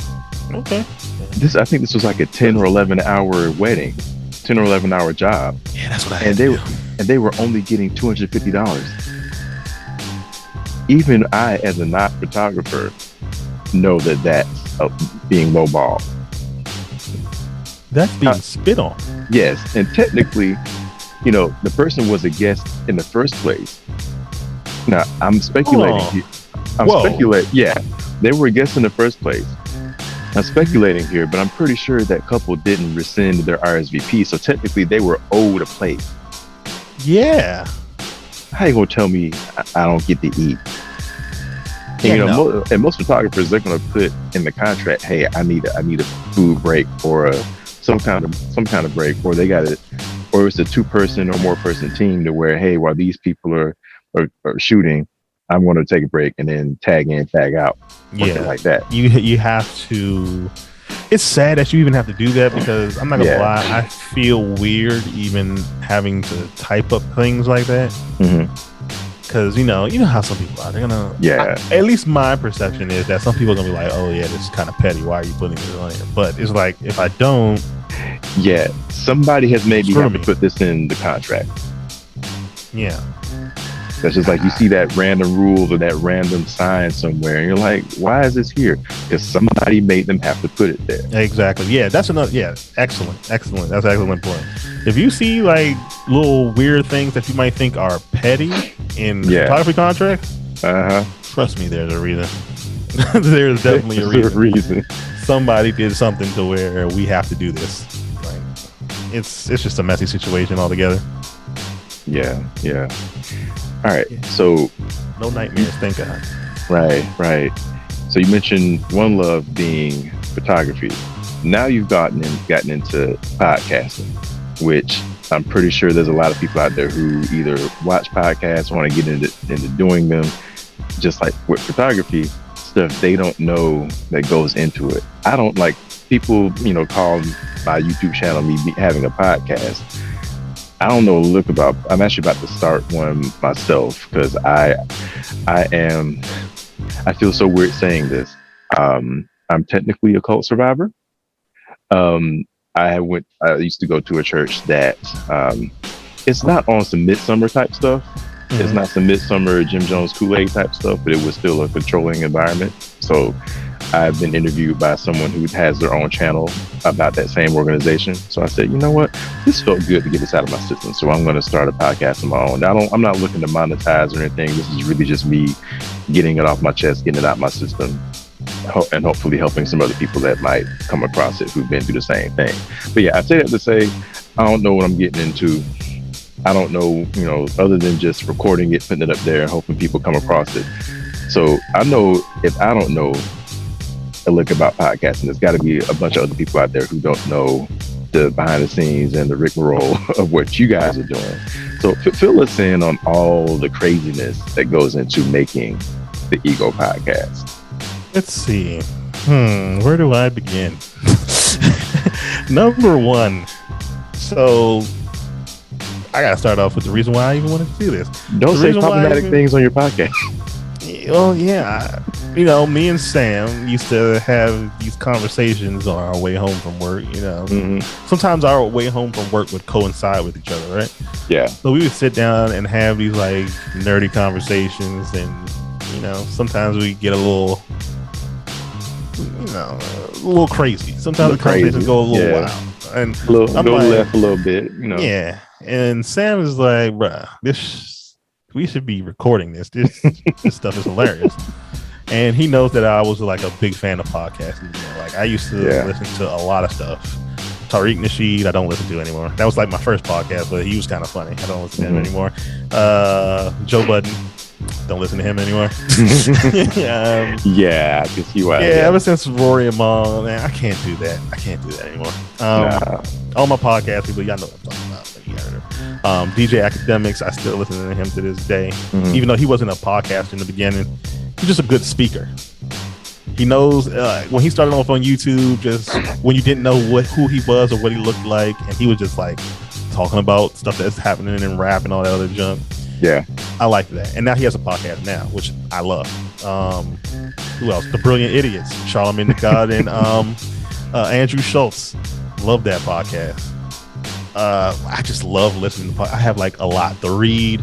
I think this was like a 10 or 11 hour wedding, 10 or 11 hour job. Yeah, that's what I had to do. And they were only getting $250. Even I, as a not photographer, know that's being lowball. That's being spit on. Yes, and technically, the person was a guest in the first place. Now, I'm speculating. Yeah, they were guests in the first place. I'm speculating here, but I'm pretty sure that couple didn't rescind their RSVP, so technically they were owed a plate. Yeah. How you gonna tell me I don't get to eat? And, and most photographers, they're gonna put in the contract, hey, I need a food break, or some kind of break, or they got it, or it's a 2-person or more person team to where, hey, while these people are shooting, I'm going to take a break and then tag in, tag out, something like that. You have to. It's sad that you even have to do that, because I'm not gonna lie, I feel weird even having to type up things like that. Because you know how some people are. They're gonna. At least my perception is that some people are gonna be like, "Oh yeah, this is kind of petty. Why are you putting this on here?" But it's like, if I don't, somebody has made me have to put this in the contract. Yeah. That's just like you see that random rule or that random sign somewhere, and you're like, why is this here? Because somebody made them have to put it there. Exactly. Yeah, that's another. Yeah, excellent. That's an excellent point. If you see little weird things that you might think are petty in photography contracts, trust me, there's a reason. There's definitely a reason. Somebody did something to where we have to do this. It's just a messy situation altogether. Yeah. All right, so no nightmares, thank God. Right. So you mentioned one love being photography. Now you've gotten into podcasting, which I'm pretty sure there's a lot of people out there who either watch podcasts, want to get into doing them. Just like with photography stuff, they don't know that goes into it. I don't like people, call my YouTube channel me having a podcast. I don't know. Look about. I'm actually about to start one myself because I am. I feel so weird saying this. I'm technically a cult survivor. Um, I used to go to a church that it's not on some midsummer type stuff. It's not some midsummer Jim Jones Kool-Aid type stuff, but it was still a controlling environment. So I've been interviewed by someone who has their own channel about that same organization. So I said, you know what, this felt good to get this out of my system. So I'm going to start a podcast of my own. I'm not looking to monetize or anything. This is really just me getting it off my chest, getting it out my system, and hopefully helping some other people that might come across it who've been through the same thing. But yeah, I say that to say, I don't know what I'm getting into. I don't know, other than just recording it, putting it up there, and hoping people come across it. So I know if I don't know a lick about podcasting, there's got to be a bunch of other people out there who don't know the behind the scenes and the rigmarole of what you guys are doing. So fill us in on all the craziness that goes into making the Ego podcast. Let's see. Where do I begin? Number one. So I gotta start off with the reason why I even wanted to do this. Don't say problematic things on your podcast. Well, yeah. Me and Sam used to have these conversations on our way home from work. Sometimes our way home from work would coincide with each other, right? Yeah. So we would sit down and have these like nerdy conversations, and sometimes we get a little crazy. Sometimes the conversations go a little wild, and go left a little bit. Yeah. And Sam is like, bruh, we should be recording this. This stuff is hilarious. And he knows that I was like a big fan of podcasting. Like I used to listen to a lot of stuff. Tariq Nasheed, I don't listen to anymore. That was like my first podcast, but he was kind of funny. I don't listen to him anymore. Joe Budden, don't listen to him anymore. I can see why. Ever since Rory and Mal, man, I can't do that. anymore. All my podcast people, y'all know what I'm talking about. DJ Academics, I still listen to him to this day. Even though he wasn't a podcaster in the beginning, he's just a good speaker. He knows when he started off on YouTube, just when you didn't know who he was or what he looked like, and he was just like talking about stuff that's happening and rap and all that other junk. Yeah, I like that. And now he has a podcast now, which I love. Who else? The Brilliant Idiots, Charlamagne the God, and Andrew Schultz. Love that podcast. I just love listening to podcasts. I have like a lot to read.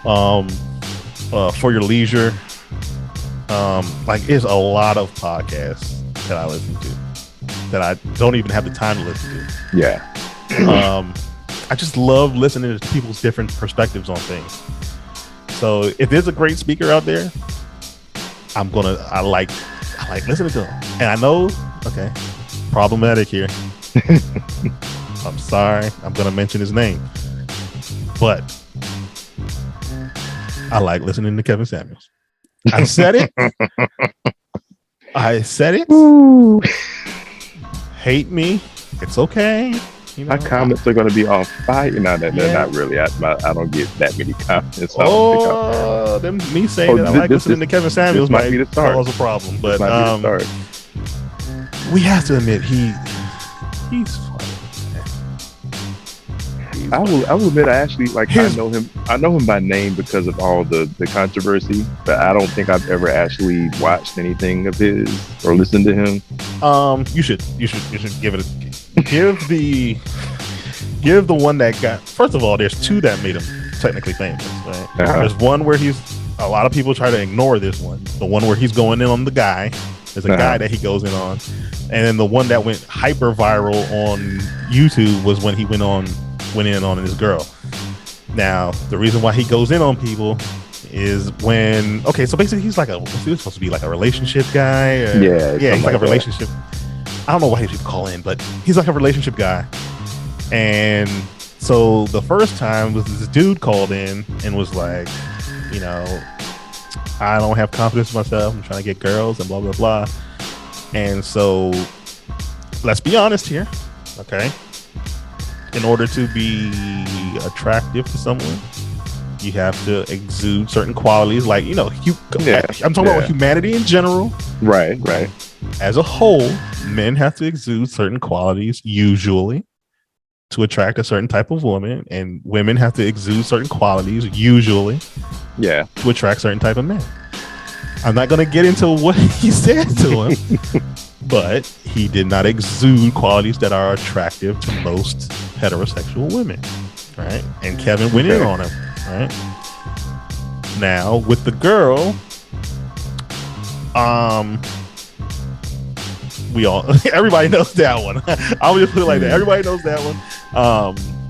For Your Leisure. Like there's a lot of podcasts that I listen to that I don't even have the time to listen to. Yeah. I just love listening to people's different perspectives on things. So if there's a great speaker out there, I like listening to them. And I know, okay, problematic here. I'm sorry, I'm gonna mention his name, but I like listening to Kevin Samuels. I said it. Ooh. Hate me, it's okay. My comments are going to be on fire. No, they're not really. I don't get that many comments. Me saying that I like listening to Kevin Samuels might cause a problem. But we have to admit he's funny. I will admit I actually I know him by name because of all the controversy, but I don't think I've ever actually watched anything of his or listened to him. You should give it give the one that got. First of all, there's two that made him technically famous, right? There's one where a lot of people try to ignore this one, the one where he's going in on the guy. There's a guy that he goes in on, and then the one that went hyper viral on YouTube was when he went in on his girl. Now, the reason why he goes in on people is when so basically he's supposed to be like a relationship guy. He's like a relationship. I don't know why he should call in, but he's like a relationship guy. And so the first time was this dude called in and was like, I don't have confidence in myself. I'm trying to get girls and blah blah blah. And so let's be honest here, okay? In order to be attractive to someone, you have to exude certain qualities, like I'm talking about humanity in general. Right. As a whole, men have to exude certain qualities usually. to attract a certain type of woman, and women have to exude certain qualities, usually, to attract certain type of men. I'm not going to get into what he said to him, but he did not exude qualities that are attractive to most heterosexual women, right? And Kevin went in on him, right? Now with the girl, everybody knows that one. I'll just put it like that. Everybody knows that one.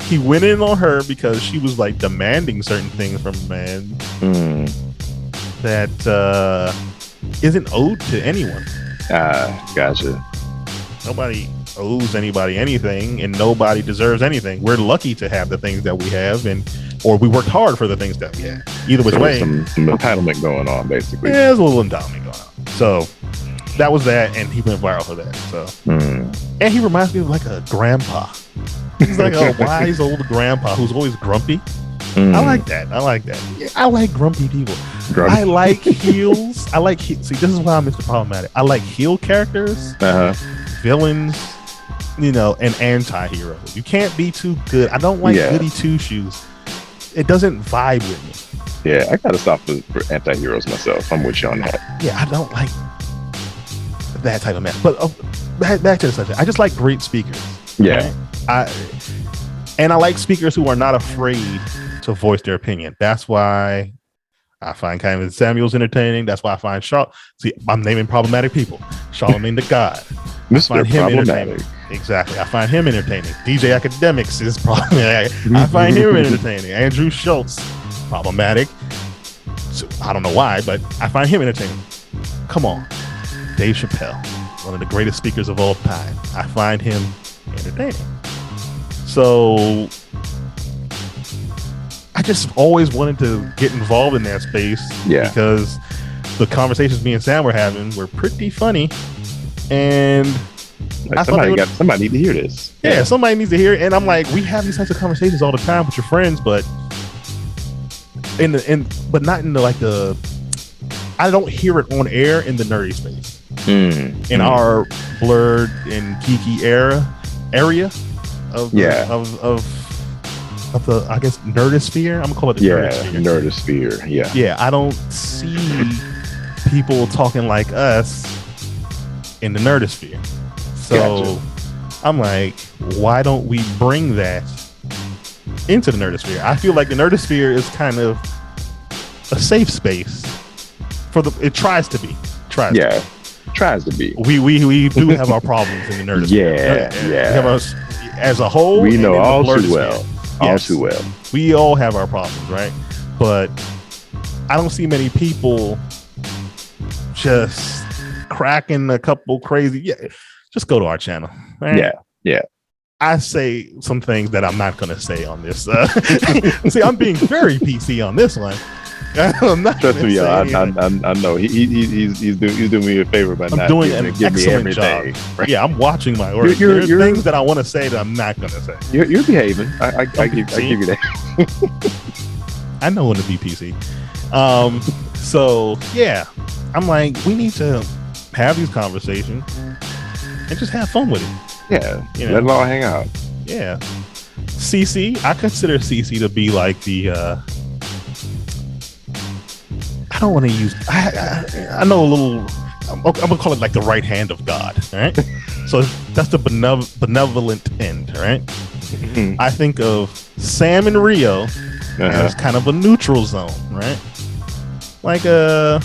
He went in on her because she was like demanding certain things from a man that isn't owed to anyone. Gotcha. Nobody owes anybody anything, and nobody deserves anything. We're lucky to have the things that we have, or we worked hard for the things that we have. Either which way, some entitlement going on, basically. Yeah, there's a little entitlement going on. So that was that, and he went viral for that. So, and he reminds me of like a grandpa. He's like a wise old grandpa who's always grumpy. I like that. Yeah, I like grumpy people. I like heels. See, this is why I'm Mr. Problematic. I like heel characters, villains, and anti-heroes. You can't be too good. I don't like goody two-shoes. It doesn't vibe with me. Yeah, I gotta stop for anti-heroes myself. I'm with you on that. Yeah, I don't like that type of man. But back to the subject. I just like great speakers. Yeah. Right? I like speakers who are not afraid to voice their opinion. That's why I find Kevin Samuels entertaining. That's why I find See, I'm naming problematic people. Charlemagne the God. Mr. Problematic. Exactly. I find him entertaining. DJ Academics is problematic. I find him entertaining. Andrew Schultz, problematic. So, I don't know why, but I find him entertaining. Come on. Dave Chappelle, one of the greatest speakers of all time. I find him entertaining. So I just always wanted to get involved in that space because the conversations me and Sam were having were pretty funny, and somebody need to hear this. Yeah, somebody needs to hear it. And I'm like, we have these types of conversations all the time with your friends, but but not in the I don't hear it on air in the nerdy space. In our blurred and geeky area of the, I guess, nerdosphere. I'm gonna call it the nerdosphere. Yeah, I don't see people talking like us in the nerdosphere. So gotcha. I'm like, why don't we bring that into the nerdosphere? I feel like the nerdosphere is kind of a safe space it tries to be. Tries to be. We do have our problems in the nerdosphere. We have us as a whole. We know all too well. We all have our problems, right? But I don't see many people just cracking a couple crazy. Yeah, just go to our channel. Right? Yeah. I say some things that I'm not going to say on this. See, I'm being very PC on this one. I'm not Trust me, I know he's doing me a favor by not doing an excellent job. Right? Yeah, I'm watching my work. There's things that I want to say that I'm not going to say. You're behaving. I give you that. I know when to be PC. So yeah, I'm like, we need to have these conversations and just have fun with it. Yeah, let it all hang out. Yeah, CC, I consider CC to be like the. I don't want to use. I know a little. I'm gonna call it like the right hand of God. All right. So that's the benevolent end. Right. Mm-hmm. I think of Sam and Rio as kind of a neutral zone. Right. Like we're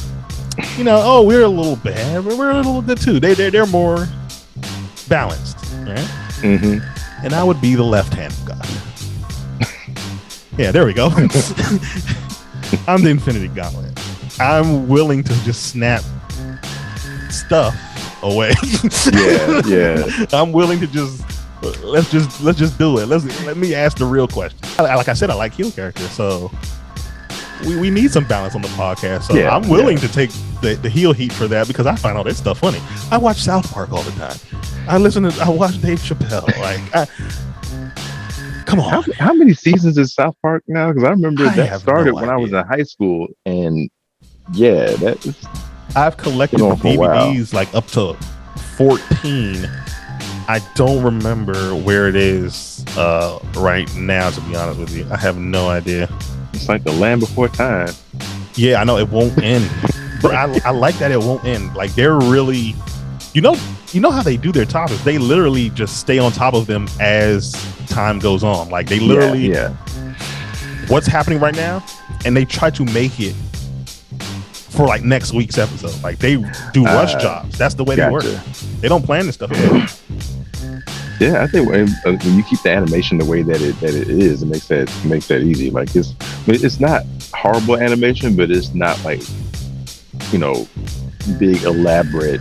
a little bad, but we're a little good too. They're more balanced. Right. Mm-hmm. And I would be the left hand of God. Yeah. There we go. I'm the Infinity Gauntlet. I'm willing to just snap stuff away. Yeah. I'm willing to let's just do it. Let me ask the real question. Like I said, I like heel characters, so we need some balance on the podcast. So I'm willing to take the heel heat for that because I find all this stuff funny. I watch South Park all the time. I watch Dave Chappelle. Like, come on. How many seasons is South Park now? Because I remember that started when I was in high school, and I've collected the DVDs like up to 14. I don't remember where it is right now, to be honest with you. I have no idea. It's like the Land Before Time. Yeah, I know it won't end, but I like that it won't end. Like they're really, you know how they do their topics. They literally just stay on top of them as time goes on. Like they literally, what's happening right now, and they try to make it for like next week's episode. Like they do rush jobs. That's the way they work. They don't plan this stuff. Yeah, I think when you keep the animation the way that it is, it makes that easy. Like it's not horrible animation, but it's not like, you know, big elaborate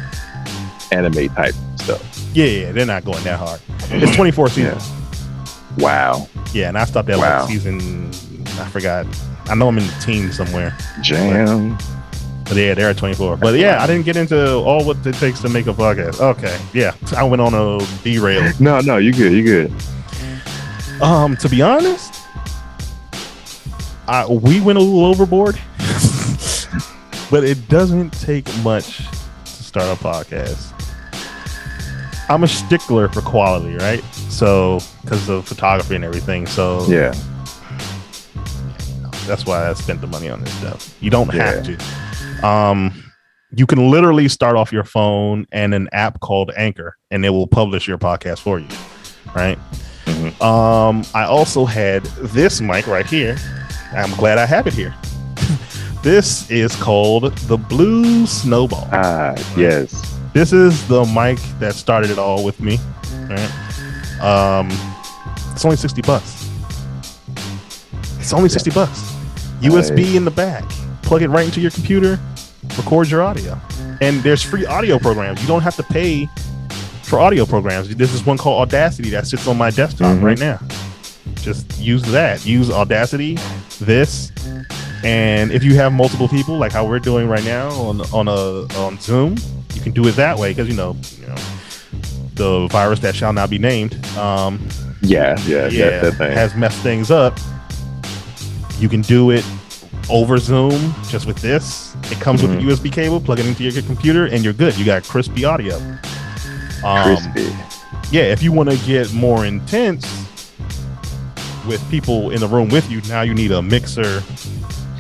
anime type stuff. Yeah, they're not going that hard. It's 24 seasons. Yeah. Wow. Yeah, and I stopped at like season, I forgot. I know I'm in the team somewhere. Jam. But yeah, they're at 24. But yeah, I didn't get into all what it takes to make a podcast. Okay, yeah, I went on a derail. No, you good. To be honest, we went a little overboard, but it doesn't take much to start a podcast. I'm a stickler for quality, right? So because of photography and everything. So yeah, that's why I spent the money on this stuff. You don't have to. You can literally start off your phone and an app called Anchor, and it will publish your podcast for you, right? Mm-hmm. I also had this mic right here. I'm glad I have it here. This is called the Blue Snowball. Right? Yes. This is the mic that started it all with me. Right? It's only $60. It's only $60. USB in the back. Plug it right into your computer. Record your audio, and there's free audio programs. You don't have to pay for audio programs. This is one called Audacity that sits on my desktop right now. Just use that. Use Audacity, this, and if you have multiple people, like how we're doing right now on Zoom, you can do it that way because you know the virus that shall not be named. That thing has messed things up. You can do it over Zoom just with this. It comes with a USB cable, plug it into your computer, and you're good. You got crispy audio. Crispy. Yeah, if you want to get more intense with people in the room with you, now you need a mixer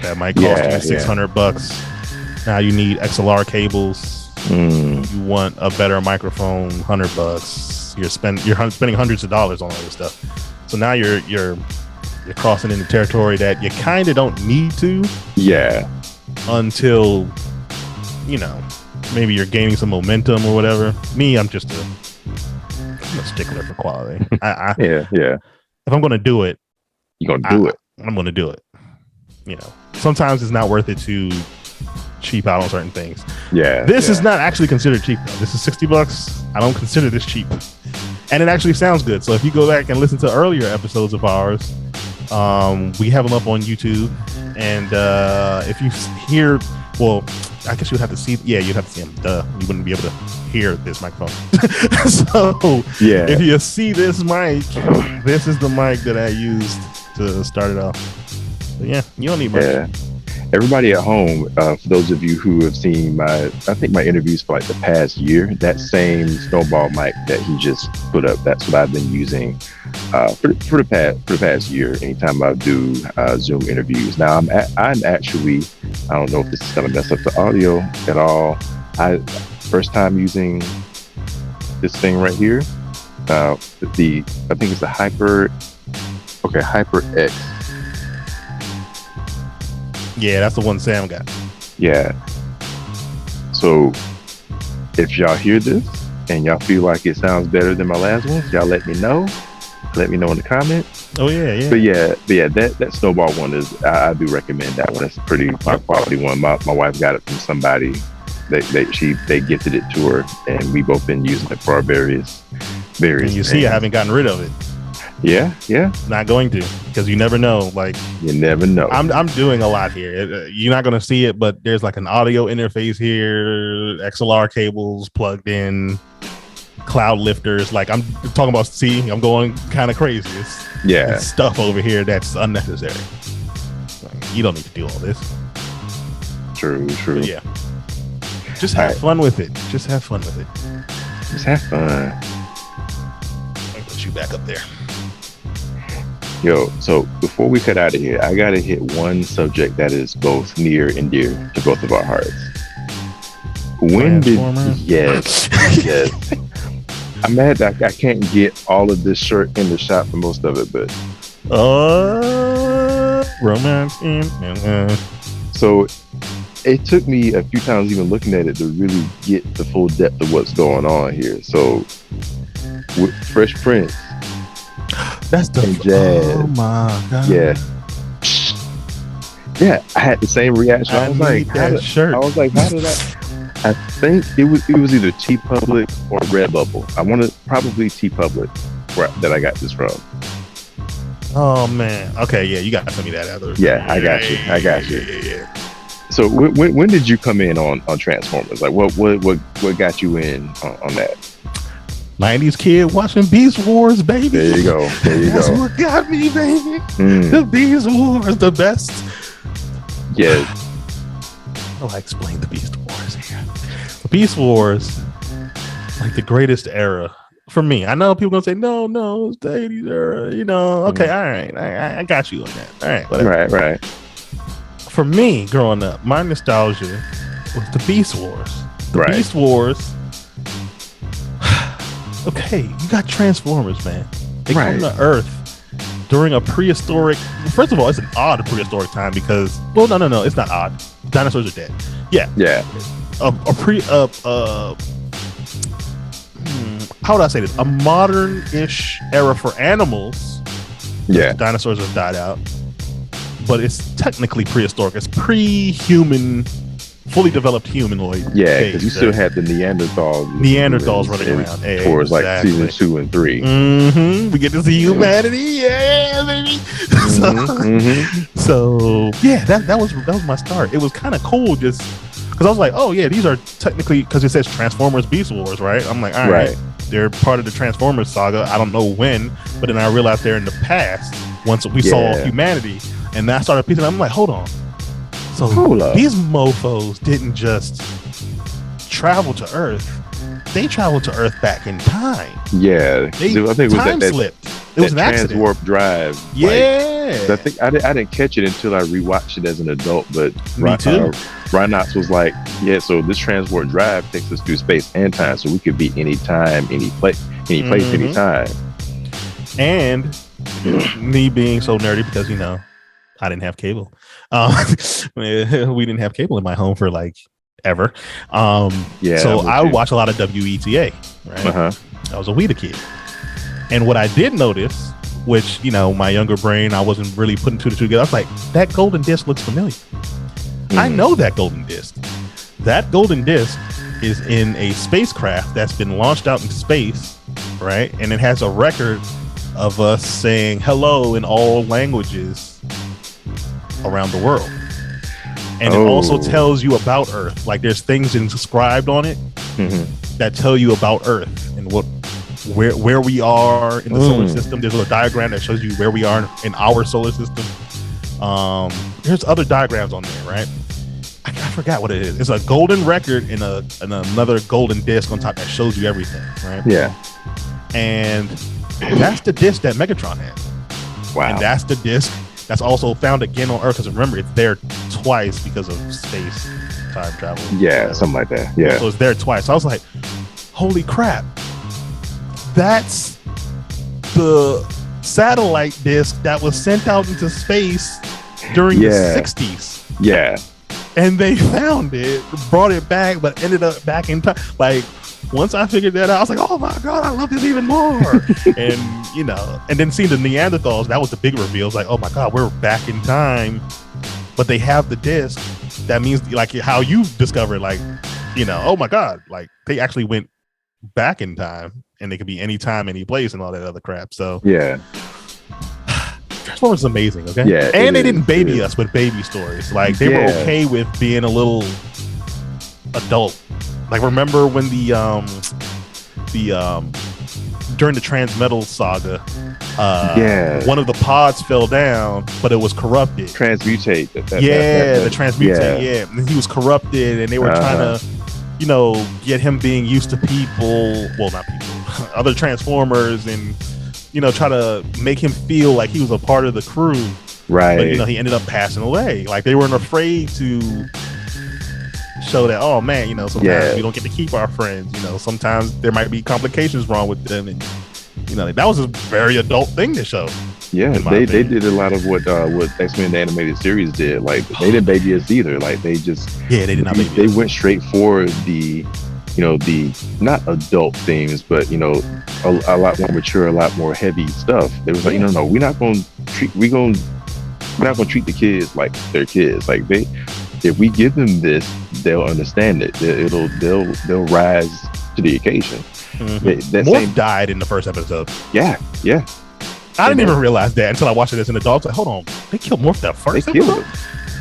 that might cost you $600. Now you need XLR cables. You want a better microphone, $100. You're spending hundreds of dollars on all this stuff. So now you're crossing into territory that you kind of don't need to. Yeah. Until, maybe you're gaining some momentum or whatever. Me, I'm a stickler for quality. If I'm going to do it, you're going to do it. I'm going to do it. Sometimes it's not worth it to cheap out on certain things. This is not actually considered cheap though. This is $60. I don't consider this cheap. And it actually sounds good. So if you go back and listen to earlier episodes of ours, we have them up on YouTube, and if you hear, well, I guess you'd have to see. Yeah, you'd have to see them. You wouldn't be able to hear this microphone. So if you see this mic, this is the mic that I used to start it off. But yeah, you don't need much. Yeah. Everybody at home, for those of you who have seen my interviews for like the past year, that same snowball mic that he just put up, that's what I've been using for the past year. Anytime I do Zoom interviews. Now I'm actually, I don't know if this is gonna mess up the audio at all. First time using this thing right here. I think it's the HyperX. Yeah, that's the one Sam got. Yeah. So if y'all hear this and y'all feel like it sounds better than my last ones, y'all let me know. Let me know in the comments. Oh yeah. But yeah, that snowball one is, I do recommend that one. It's a pretty high quality one. My wife got it from somebody. They gifted it to her, and we both been using it for our various. And you see, I haven't gotten rid of it. Yeah. Not going to, because you never know. Like, you never know. I'm doing a lot here. You're not going to see it, but there's like an audio interface here, XLR cables plugged in, cloud lifters. Like, I'm talking about. See, I'm going kind of crazy. It's stuff over here that's unnecessary. Like, you don't need to do all this. True. But yeah. Just have fun with it. Just have fun. Let me put you back up there. Yo, so before we cut out of here, I gotta hit one subject that is both near and dear to both of our hearts. When did yes, yes. I'm mad that I can't get all of this shirt in the shot for most of it, but romance. So it took me a few times even looking at it to really get the full depth of what's going on here. So with Fresh Prince, that's the jazz. Oh my god! Yeah. I had the same reaction. I was like, how did I think it was either T Public or Redbubble. I wanted probably T Public that I got this from. Oh man. Okay, yeah, you got to send me that other. Yeah, I got you. Yeah. So when did you come in on Transformers? Like what got you in on that? 90s kid watching Beast Wars, baby. There you go. That's what got me, baby. The Beast Wars, the best. Yeah. How do I explain the Beast Wars here? The Beast Wars, like the greatest era for me. I know people gonna say no, it's the 80s era. You know, okay, all right, I got you on that. All right, whatever. Right. For me, growing up, my nostalgia was the Beast Wars. Beast Wars. Okay, you got Transformers, man. They come to Earth during a prehistoric. First of all, it's an odd prehistoric time because, well, no, it's not odd. Dinosaurs are dead. Yeah. How would I say this? A modern-ish era for animals. Yeah. Dinosaurs have died out, but it's technically prehistoric. It's pre-human. Fully developed humanoid. Yeah, because you still had the Neanderthals running around towards like season 2 and 3. We get to see humanity, yeah, baby. So yeah, that was my start. It was kind of cool, just because I was like, oh yeah, these are technically, because it says Transformers Beast Wars, right? I'm like, all right, they're part of the Transformers saga. I don't know when, but then I realized they're in the past. Once we saw humanity, and I started piecing. I'm like, hold on. So these mofos didn't just travel to Earth; they traveled to Earth back in time. Yeah, I think it was time slipped. It was an accident. Warp drive. Yeah, I think I didn't catch it until I rewatched it as an adult. But me too. Rhinox was like, yeah. So this transwarp drive takes us through space and time, so we could be anytime, any place, anytime. And me being so nerdy because I didn't have cable. We didn't have cable in my home for like ever. So I would watch a lot of WETA, right? I was a Weta kid. And what I did notice, which, my younger brain, I wasn't really putting two to two together. I was like, that golden disc looks familiar. I know that golden disc. That golden disc is in a spacecraft that's been launched out into space, right? And it has a record of us saying hello in all languages around the world, and it also tells you about Earth. Like there's things inscribed on it that tell you about Earth and where we are in the solar system. There's a diagram that shows you where we are in our solar system. There's other diagrams on there, right? I forgot what it is. It's a golden record and another golden disc on top that shows you everything, right? Yeah. And that's the disc that Megatron had. Wow. And that's the disc that's also found again on Earth, because remember, it's there twice because of space time travel. Yeah, something like that. Yeah. So it's there twice. So I was like, holy crap. That's the satellite disc that was sent out into space during the 60s. Yeah. And they found it, brought it back, but ended up back in time. Like, once I figured that out, I was like, oh my God, I love this even more. And then seeing the Neanderthals, that was the big reveal. It's like, oh my God, we're back in time. But they have the disc. That means, like, how you discovered, like, oh my God, like, they actually went back in time, and they could be any time, any place, and all that other crap. So, yeah. Transformers is amazing, okay? Yeah. And they didn't baby us with baby stories. Like, they were okay with being a little adult. Like, remember when during the Transmetal saga, one of the pods fell down, but it was corrupted. Transmutate. The transmutate. Yeah. And he was corrupted, and they were trying to, get him being used to people. Well, not people, other Transformers, and try to make him feel like he was a part of the crew. Right. But he ended up passing away. Like they weren't afraid to show that, oh man, sometimes we don't get to keep our friends. Sometimes there might be complications wrong with them, and that was a very adult thing to show. Yeah, they did a lot of what X-Men the animated series did. Like they didn't baby us either. Like they just they did not baby us. They went straight for the not adult themes, but a lot more mature, a lot more heavy stuff. They was like, no, we're not gonna treat the kids like they're kids. Like if we give them this, they'll understand it. They'll rise to the occasion. Mm-hmm. Morph died in the first episode. Yeah. I didn't even realize that until I watched it as an adult. Like, hold on, they killed Morph that first episode? Killed him.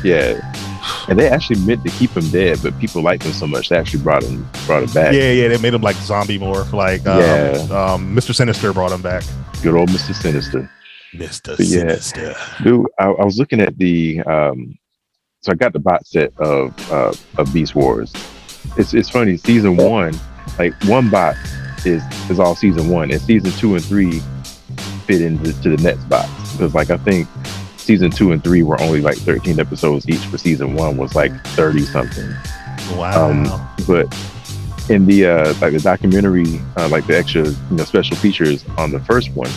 Yeah. And they actually meant to keep him dead, but people liked him so much they actually brought him back. Yeah, they made him like zombie Morph. Like Mr. Sinister brought him back. Good old Mr. Sinister. Sinister. Dude, I was looking at the so I got the box set of Beast Wars. It's funny, season 1, like one box is all season 1, and season 2 and 3 fit into the next box, because like I think season 2 and 3 were only like 13 episodes each, for season 1 was like 30 something. Wow. But in the like the documentary, like the extra special features on the first one,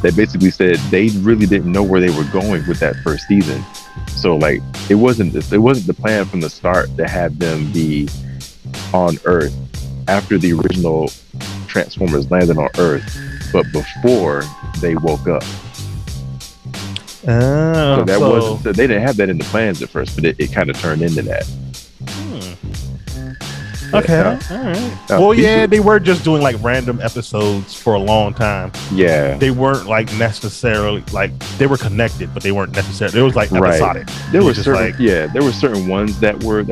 they basically said they really didn't know where they were going with that first season. So like it wasn't the plan from the start to have them be on Earth after the original Transformers landed on Earth, but before they woke up. So they didn't have that in the plans at first, but it kind of turned into that. Okay, all right. They were just doing like random episodes for a long time. Yeah, they weren't like necessarily like they were connected, but they weren't necessarily. It was like episodic. Right. There were certain ones that were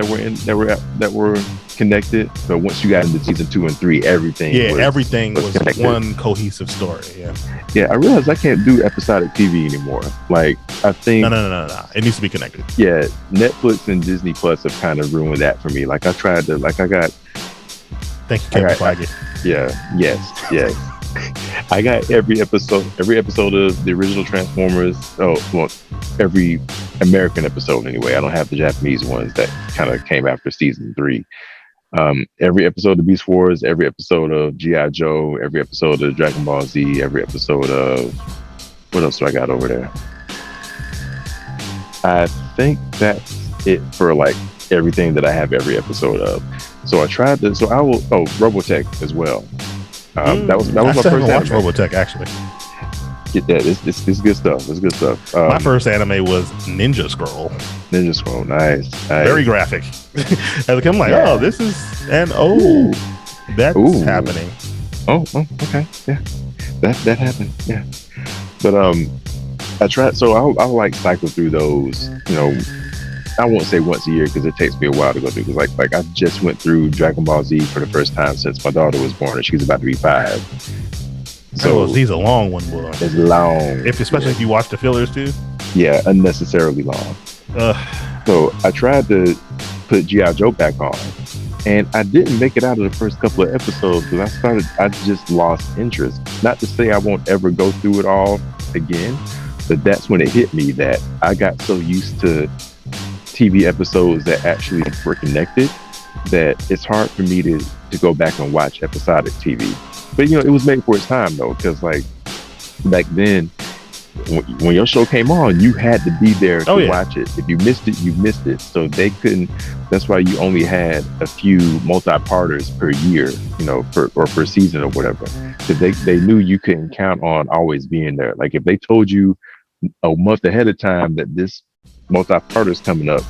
connected, but once you got into season 2 and 3, everything was one cohesive story. I realized I can't do episodic TV anymore. Like I think no, it needs to be connected. Netflix and Disney Plus have kind of ruined that for me. Like I tried to, like I got thank you, Kevin Feige. Yes I got every episode of the original Transformers. Every American episode anyway. I don't have the Japanese ones that kind of came after season 3. Every episode of Beast Wars, every episode of G.I. Joe, every episode of Dragon Ball Z, every episode of what else do I got over there? I think that's it for like everything that I have every episode of. So I tried to. So I will. Oh, Robotech as well. That was my first anime. Watch Robotech actually. It's good stuff. It's good stuff. My first anime was Ninja Scroll. Nice. Very graphic. I'm like, this is that's happening. Oh, okay, yeah, that happened, yeah. But I tried. So I'll like cycle through those. I won't say once a year because it takes me a while to go through. Because like I just went through Dragon Ball Z for the first time since my daughter was born, and she's about to be 5. So Z's a long one, boy. It's long. Especially if you watch the fillers too. Yeah, unnecessarily long. So I tried to put G.I. Joe back on, and I didn't make it out of the first couple of episodes because I just lost interest. Not to say I won't ever go through it all again, but that's when it hit me that I got so used to TV episodes that actually were connected that it's hard for me to go back and watch episodic TV. But it was made for its time though, because like back then, when your show came on, you had to be there to watch it. If you missed it, you missed it. So they couldn't. That's why you only had a few multi-parters per year, per season or whatever. Because they knew you couldn't count on always being there. Like if they told you a month ahead of time that this multi-parter's coming up,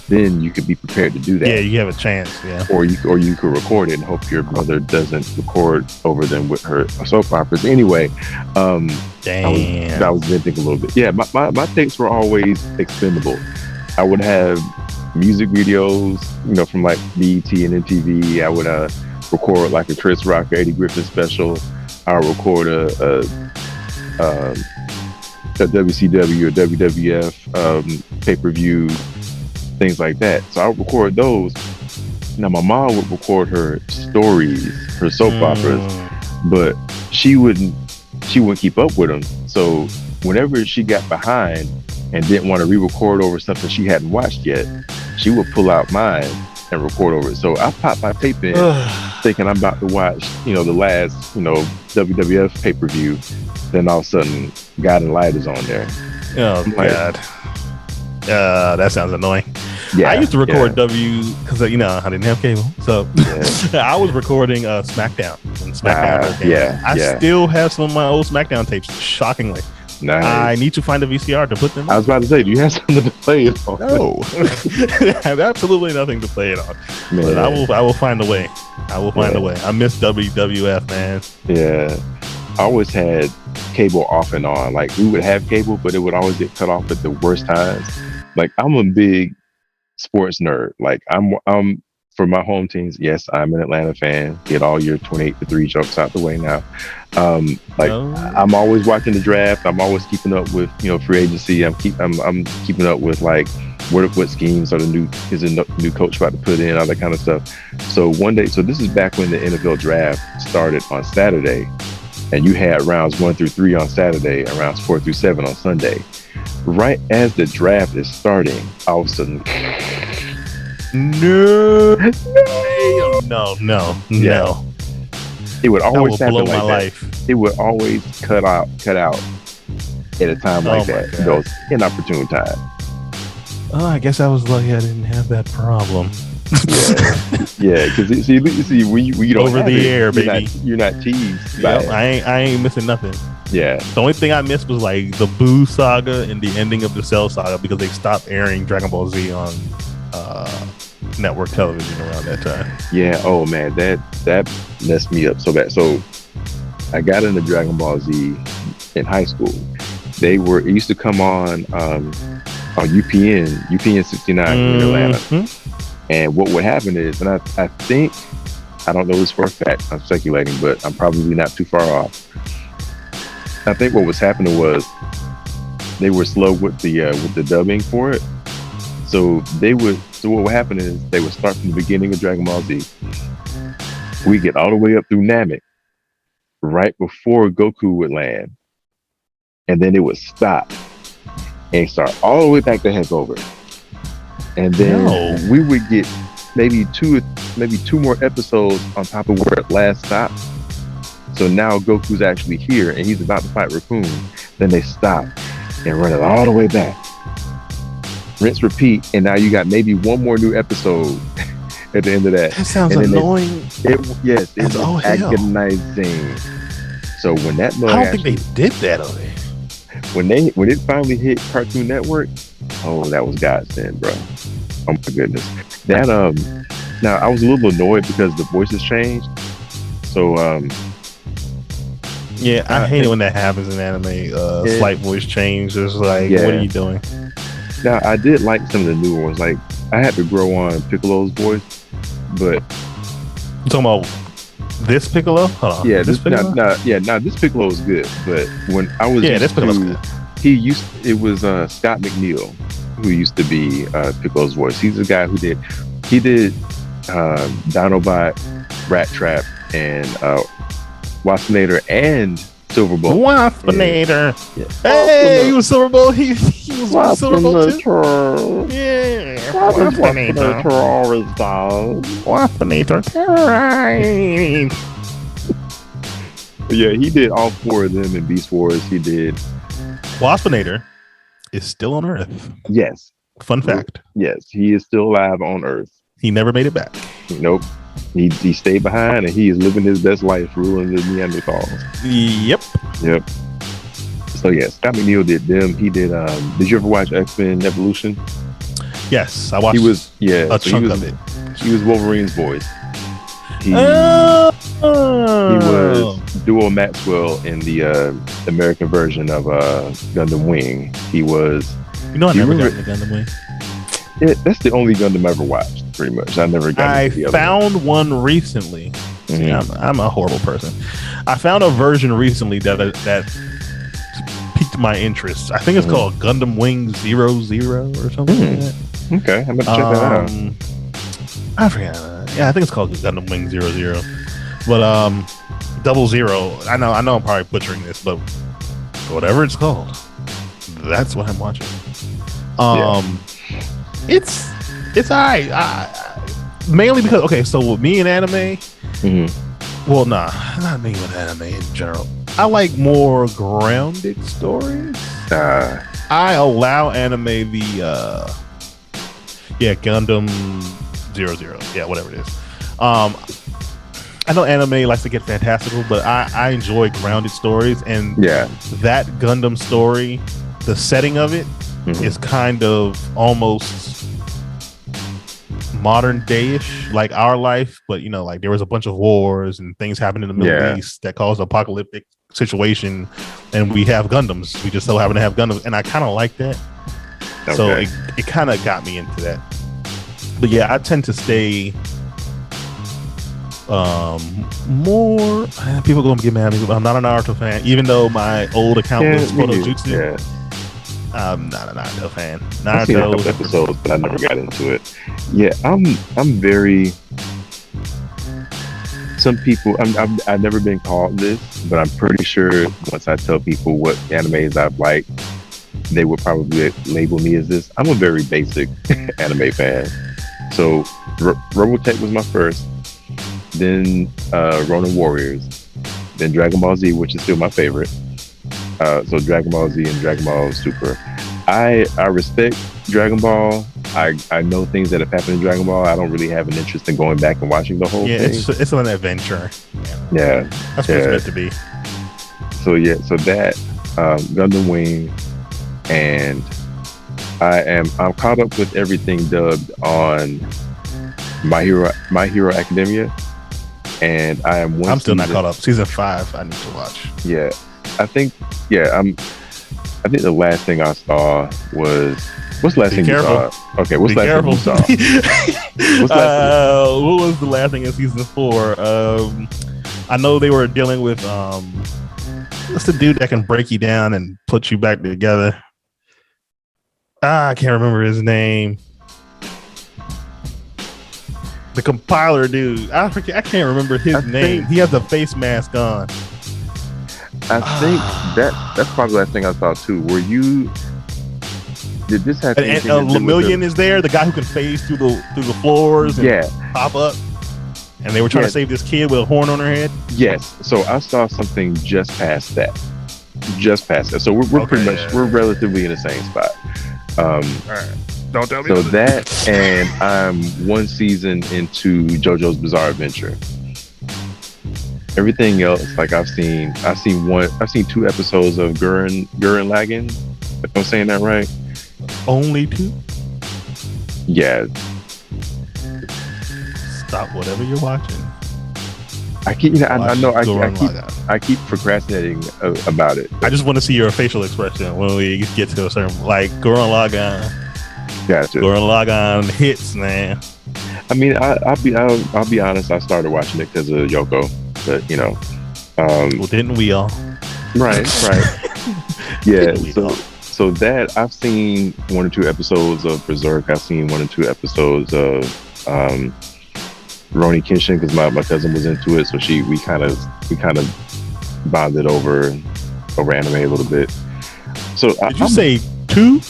then you could be prepared to do that. Yeah, you have a chance. Yeah. Or you could record it and hope your mother doesn't record over them with her soap operas. Anyway, damn. I was venting a little bit. Yeah, my takes were always expendable. I would have music videos, from like BET and MTV. I would record like a Chris Rock or Eddie Griffin special. I'll record a WCW or WWF pay-per-view, things like that. So I would record those. Now my mom would record her stories, her soap operas, but she wouldn't she wouldn't keep up with them. So whenever she got behind and didn't want to re-record over something she hadn't watched yet, she would pull out mine and record over it. So I popped my tape in thinking I'm about to watch, the last, WWF pay-per-view. Then all of a sudden, God and Light is on there. Oh, God. That sounds annoying. Yeah, I used to record because, I didn't have cable. So I was recording SmackDown. And SmackDown I still have some of my old SmackDown tapes, shockingly. Nice. I need to find a VCR to put them on. I was about to say, do you have something to play it on? No. I have absolutely nothing to play it on. Man. But I will find a way. I will find a way. I miss WWF, man. Yeah. I always had cable off and on. Like, we would have cable, but it would always get cut off at the worst times. Like, I'm a big sports nerd. Like, I'm for my home teams, yes, I'm an Atlanta fan. Get all your 28-3 jokes out the way now. I'm always watching the draft. I'm always keeping up with free agency. I'm keeping up with like what schemes are is a new coach about to put in, all that kind of stuff. So one day, so this is back when the NFL draft started on Saturday, and you had rounds 1 through 3 on Saturday and rounds 4 through 7 on Sunday. Right as the draft is starting, all of a sudden, no. It would always happen like that. Life. It would always cut out at a time like that. Those inopportune time. Oh, I guess I was lucky I didn't have that problem. Yeah, because see, when you don't over the air, baby, you're not teased. By it. I ain't missing nothing. Yeah, the only thing I missed was like the Boo saga and the ending of the Cell saga because they stopped airing Dragon Ball Z on network television around that time. Yeah. Oh man, that messed me up so bad. So I got into Dragon Ball Z in high school. It used to come on UPN 69 in Atlanta. And what would happen is, and I think, I don't know this for a fact, I'm speculating, but I'm probably not too far off. I think what was happening was they were slow with the dubbing for it. So what would happen is they would start from the beginning of Dragon Ball Z. We get all the way up through Namek, right before Goku would land. And then it would stop and start all the way back the heck over. And then we would get maybe two more episodes on top of where it last stopped. So now Goku's actually here and he's about to fight Raccoon. Then they stop and run it all the way back. Rinse, repeat, and now you got maybe one more new episode at the end of that. That sounds annoying. It's agonizing. So when that I don't think they did that already. When it finally hit Cartoon Network, that was godsend, bro. Oh my goodness. That now I was a little annoyed because the voices changed. So I hate it when that happens in anime. Slight voice change. It's like, what are you doing? Now I did like some of the newer ones. Like I had to grow on Piccolo's voice, but you talking about this Piccolo? Hold on. Yeah, this Piccolo. This Piccolo is good. But when I was this Piccolo's good. It was Scott McNeil who used to be Piccolo's voice. He's the guy who did Dinobot, Rat Trap, and Waspinator and Silver Bolt. Waspinator. Yeah. Hey, he was Silver Bolt. He was Silver Bolt too. Yeah. Waspinator. Waspinator. Terrorite. Yeah, he did all 4 of them in Beast Wars. He did. Waspinator is still on Earth. Yes. Fun fact. Yes, he is still alive on Earth. He never made it back. Nope. He stayed behind and he is living his best life ruling the Neanderthals. Yep. So yeah, Scott McNeil did them. He did you ever watch X-Men Evolution? Yes, I watched a chunk of it. He was Wolverine's voice. He was Duo Maxwell in the American version of Gundam Wing. He was. I never got the Gundam Wing. That's the only Gundam I ever watched, pretty much. I found one recently. See, I'm a horrible person. I found a version recently that piqued my interest. I think it's called Gundam Wing 00 or something like that. Okay, I'm gonna check that out. I forgot. I think it's called Gundam Wing 00. But 00. I know I'm probably butchering this, but whatever it's called, that's what I'm watching. It's alright. Mainly because so with me and anime, well, not me with anime in general. I like more grounded stories. I allow anime the Gundam 00. Yeah, whatever it is. I know anime likes to get fantastical, but I enjoy grounded stories, and that Gundam story, the setting of it is kind of almost modern day-ish, like our life, but like there was a bunch of wars and things happened in the Middle East that caused an apocalyptic situation, and we have Gundams. We just so happen to have Gundams, and I kind of like that. Okay. So it kind of got me into that. But yeah, I tend to stay more. People gonna get mad at me, but I'm not a Naruto fan, even though my old account was Photojutsu. Yeah. I'm not a Naruto fan. I've seen a couple episodes, but I never got into it. Yeah, I'm very. Some people, I've never been called this, but I'm pretty sure once I tell people what animes I've liked, they would probably label me as this. I'm a very basic anime fan. So Robotech was my first, then Ronin Warriors, then Dragon Ball Z, which is still my favorite. So Dragon Ball Z and Dragon Ball Super. I respect Dragon Ball. I know things that have happened in Dragon Ball. I don't really have an interest in going back and watching the whole thing. It's an adventure. Yeah. That's what it's meant to be. So that Gundam Wing, and I'm caught up with everything dubbed on My Hero Academia, and I'm still not caught up. Season 5 I need to watch. Yeah. I think the last thing I saw was, what's the last thing you saw? Okay, what's the last thing you saw? What was the last thing in season 4? I know they were dealing with what's the dude that can break you down and put you back together? I can't remember his name. The compiler dude. I can't remember his name. He has the face mask on. I think that's probably the last thing I saw too. Did this have and Lemillion is there, the guy who can phase through the floors and pop up? And they were trying to save this kid with a horn on her head? Yes. So I saw something just past that. So we're pretty much we're relatively in the same spot. All right. Don't tell me. So that, and I'm one season into JoJo's Bizarre Adventure. Everything else, like I've seen 2 episodes of Gurren Lagann. If I'm saying that right. Only 2? Yeah. Stop whatever you're watching. I keep procrastinating about it. I just want to see your facial expression when we get to a certain, like Gurren Lagann. Gotcha. Gurren Lagann hits, man. I mean, I'll be honest. I started watching it because of Yoko, but well, didn't we all? Right. Yeah. So that I've seen 1 or 2 episodes of Berserk. I've seen 1 or 2 episodes of Rurouni Kenshin because my cousin was into it, so we kind of bonded over anime a little bit. So did you say 2?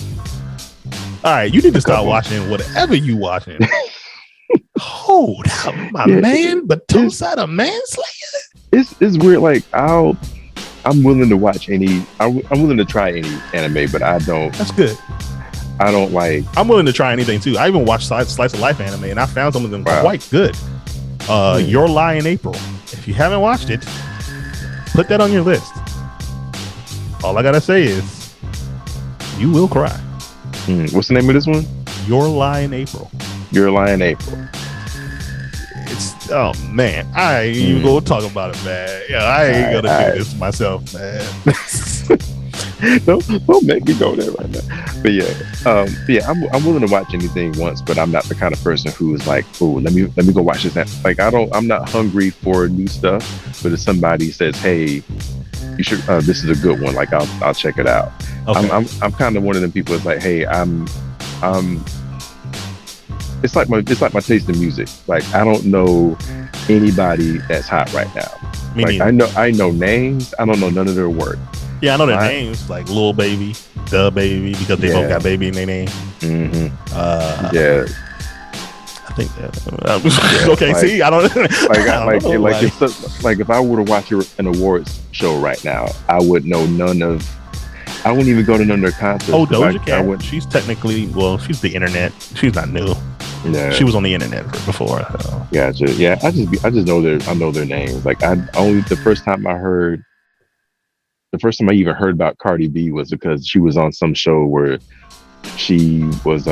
All right, you need to start watching whatever you watching. Hold up, my man, but two-sided manslayer. It's weird. Like I'm willing to watch any. I'm willing to try any anime, but I don't. That's good. I don't like. I'm willing to try anything too. I even watched slice of life anime, and I found some of them quite good. Your Lie in April. If you haven't watched it, put that on your list. All I gotta say is, you will cry. What's the name of this one? Your Lie in April. Your Lie in April. Oh man, I ain't even gonna talk about it, man. Yeah, I ain't gonna do this myself, man. Don't make me go there right now. But yeah, I'm willing to watch anything once, but I'm not the kind of person who is like, oh, let me go watch this. Like I'm not hungry for new stuff. But if somebody says, hey, you should, this is a good one, like I'll check it out. Okay. I'm kind of one of them people that's like, hey, it's like my taste in music. Like I don't know anybody that's hot right now. Me like neither. I know names. I don't know none of their work. Yeah, I know their names, like Lil Baby, The Baby, because they both got baby in their name. Yeah. I think okay. Like, see, I don't like if I were to watch an awards show right now, I would know none of. I wouldn't even go to none of their concerts. Oh, Doja Cat. She's technically, well, she's the internet. She's not new. Yeah, she was on the internet before. So. Gotcha. Yeah, I just know their names. Like the first time I even heard about Cardi B was because she was on some show where she was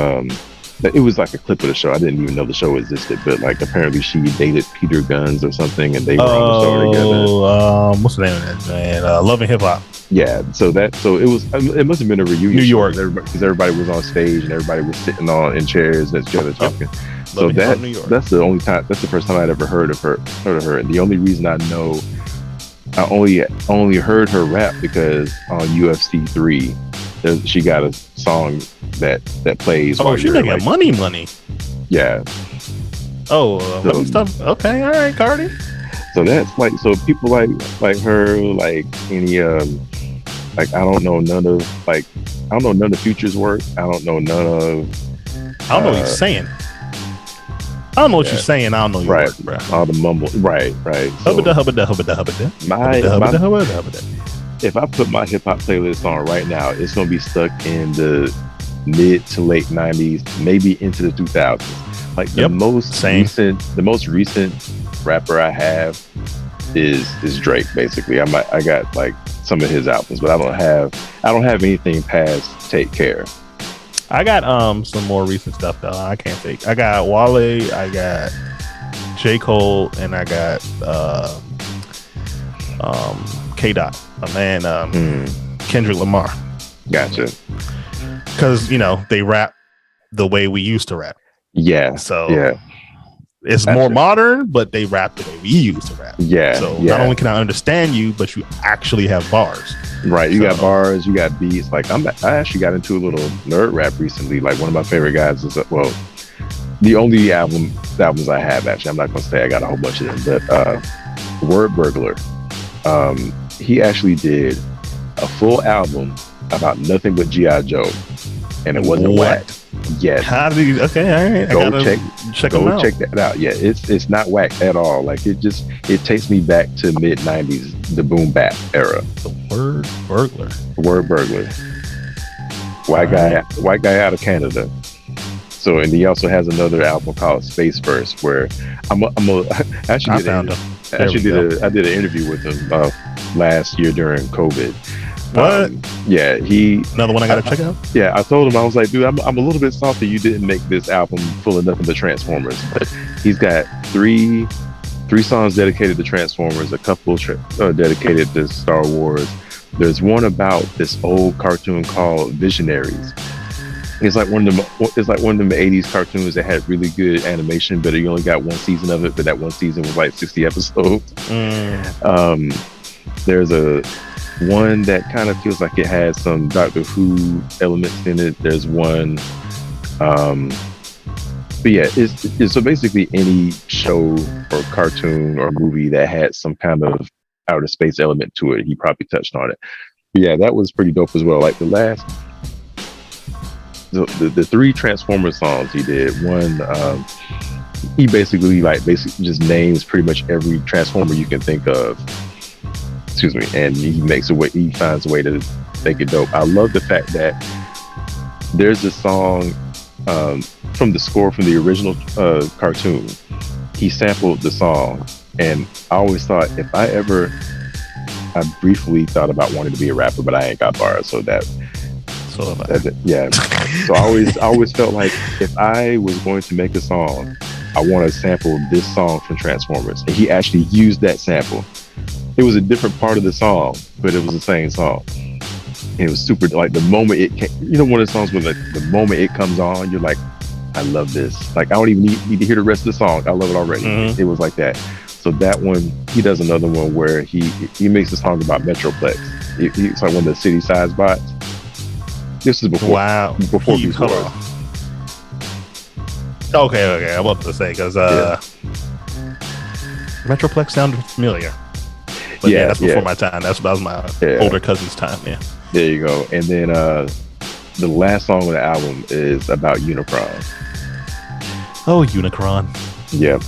it was like a clip of the show. I didn't even know the show existed, but like apparently she dated Peter Guns or something, and they were on the show together. What's the name of that man? Love and Hip Hop. Yeah, so it must have been a reunion. New York, because everybody was on stage and everybody was sitting in chairs and each other talking. So that's the first time I'd ever heard of her. And the only reason I know, I only heard her rap because on UFC 3, she got a song that plays. Oh, she's making money. Yeah. Oh, stuff. Okay, all right, Cardi. So that's people like her, like any like I don't know none of Future's work. I don't know none of. I don't know what he's saying. I don't know what you're saying. I don't know your work, bro. All the mumble. Right. So if I put my hip hop playlist on right now, it's gonna be stuck in the mid to late 90s, maybe into the 2000s. Like the most recent rapper I have is Drake. Basically, I got like some of his albums, but I don't have anything past Take Care. I got some more recent stuff though. I can't think. I got Wale, I got J. Cole, and I got K. Dot, my man, Kendrick Lamar. Gotcha. Because they rap the way we used to rap. Yeah. So yeah, it's more modern, but they rap the way we used to rap. Yeah. So not only can I understand you, but you actually have bars. Right. You got bars, you got beats. Like I actually got into a little nerd rap recently. Like one of my favorite guys is the only albums I have, actually. I'm not gonna say I got a whole bunch of them, but Word Burglar. He actually did a full album about nothing but G.I. Joe, and it wasn't whack. Yes. How did he? Okay, all right. Go check that out. Yeah, it's not whack at all. Like it takes me back to mid 90s, the boom bap era. The Word Burglar. White guy out of Canada. So, and he also has another album called Space Verse, where I did an interview with him last year during COVID. What? Yeah, another one I gotta check out. Yeah, I told him, I was like, dude, I'm a little bit salty you didn't make this album full of nothing but Transformers. But he's got three songs dedicated to Transformers, a couple dedicated to Star Wars. There's one about this old cartoon called Visionaries. It's like one of them 80s cartoons that had really good animation, but you only got one season of it. But that one season was like 60 episodes. There's a one that kind of feels like it has some Doctor Who elements in it. There's one, but yeah, it's so basically any show or cartoon or movie that had some kind of outer space element to it, he probably touched on it. But yeah, that was pretty dope as well. Like the three Transformers songs he did, one he basically just names pretty much every Transformer you can think of. Excuse me, and he finds a way to make it dope. I love the fact that there's a song from the score from the original cartoon. He sampled the song, and I always thought I briefly thought about wanting to be a rapper, but I ain't got bars, so yeah. So I always felt like if I was going to make a song, I want to sample this song from Transformers, and he actually used that sample. It was a different part of the song, but it was the same song. And it was super, like the moment it came, one of the songs where the moment it comes on, you're like, I love this. Like I don't even need to hear the rest of the song. I love it already. Mm-hmm. It was like that. So that one, he does another one where he makes a song about Metroplex. It's like one of the city size bots. This is before. Wow. Before Beast Wars. Okay. I'm about to say because Metroplex sounded familiar. But yeah, that's before my time. That was my older cousin's time. Yeah. There you go. And then the last song on the album is about Unicron. Oh, Unicron. Yep.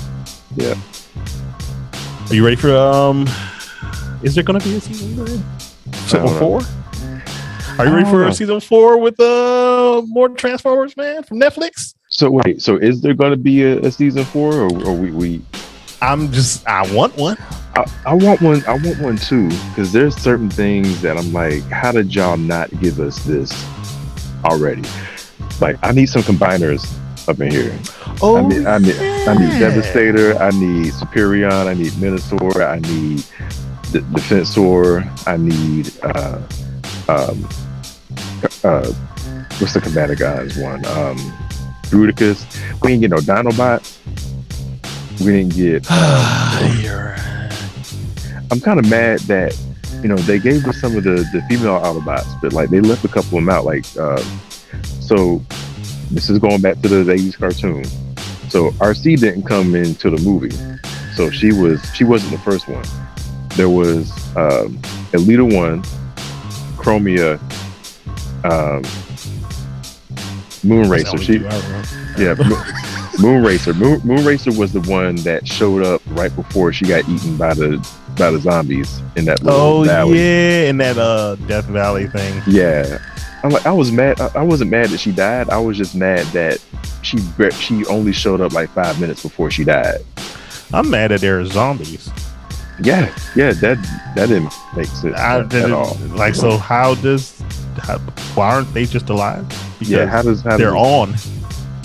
Are you ready for is there gonna be a season 4? Are you ready for season 4 with more Transformers, man, from Netflix? So wait, is there gonna be a season 4 or we I want one. I want one too, because there's certain things that I'm like, how did y'all not give us this already? Like, I need some combiners up in here. Oh, I need Devastator. I need Superion. I need Minotaur. I need Defensor. I need what's the Commander God's one? Bruticus. We didn't get no Dinobots. We didn't get. You're right. I'm kind of mad that they gave us some of the female Autobots, but like they left a couple of them out. Like so, this is going back to the 80s cartoon. So RC didn't come into the movie, so she wasn't the first one. There was Elita 1, Chromia, Moonracer. Moonracer. Moonracer was the one that showed up right before she got eaten by the zombies in that little valley. Yeah, in that Death Valley thing. Yeah. I was mad. I wasn't mad that she died. I was just mad that she only showed up like 5 minutes before she died. I'm mad that there are zombies. Yeah, that didn't make sense at all. Like, so why aren't they just alive? Because how does they're on?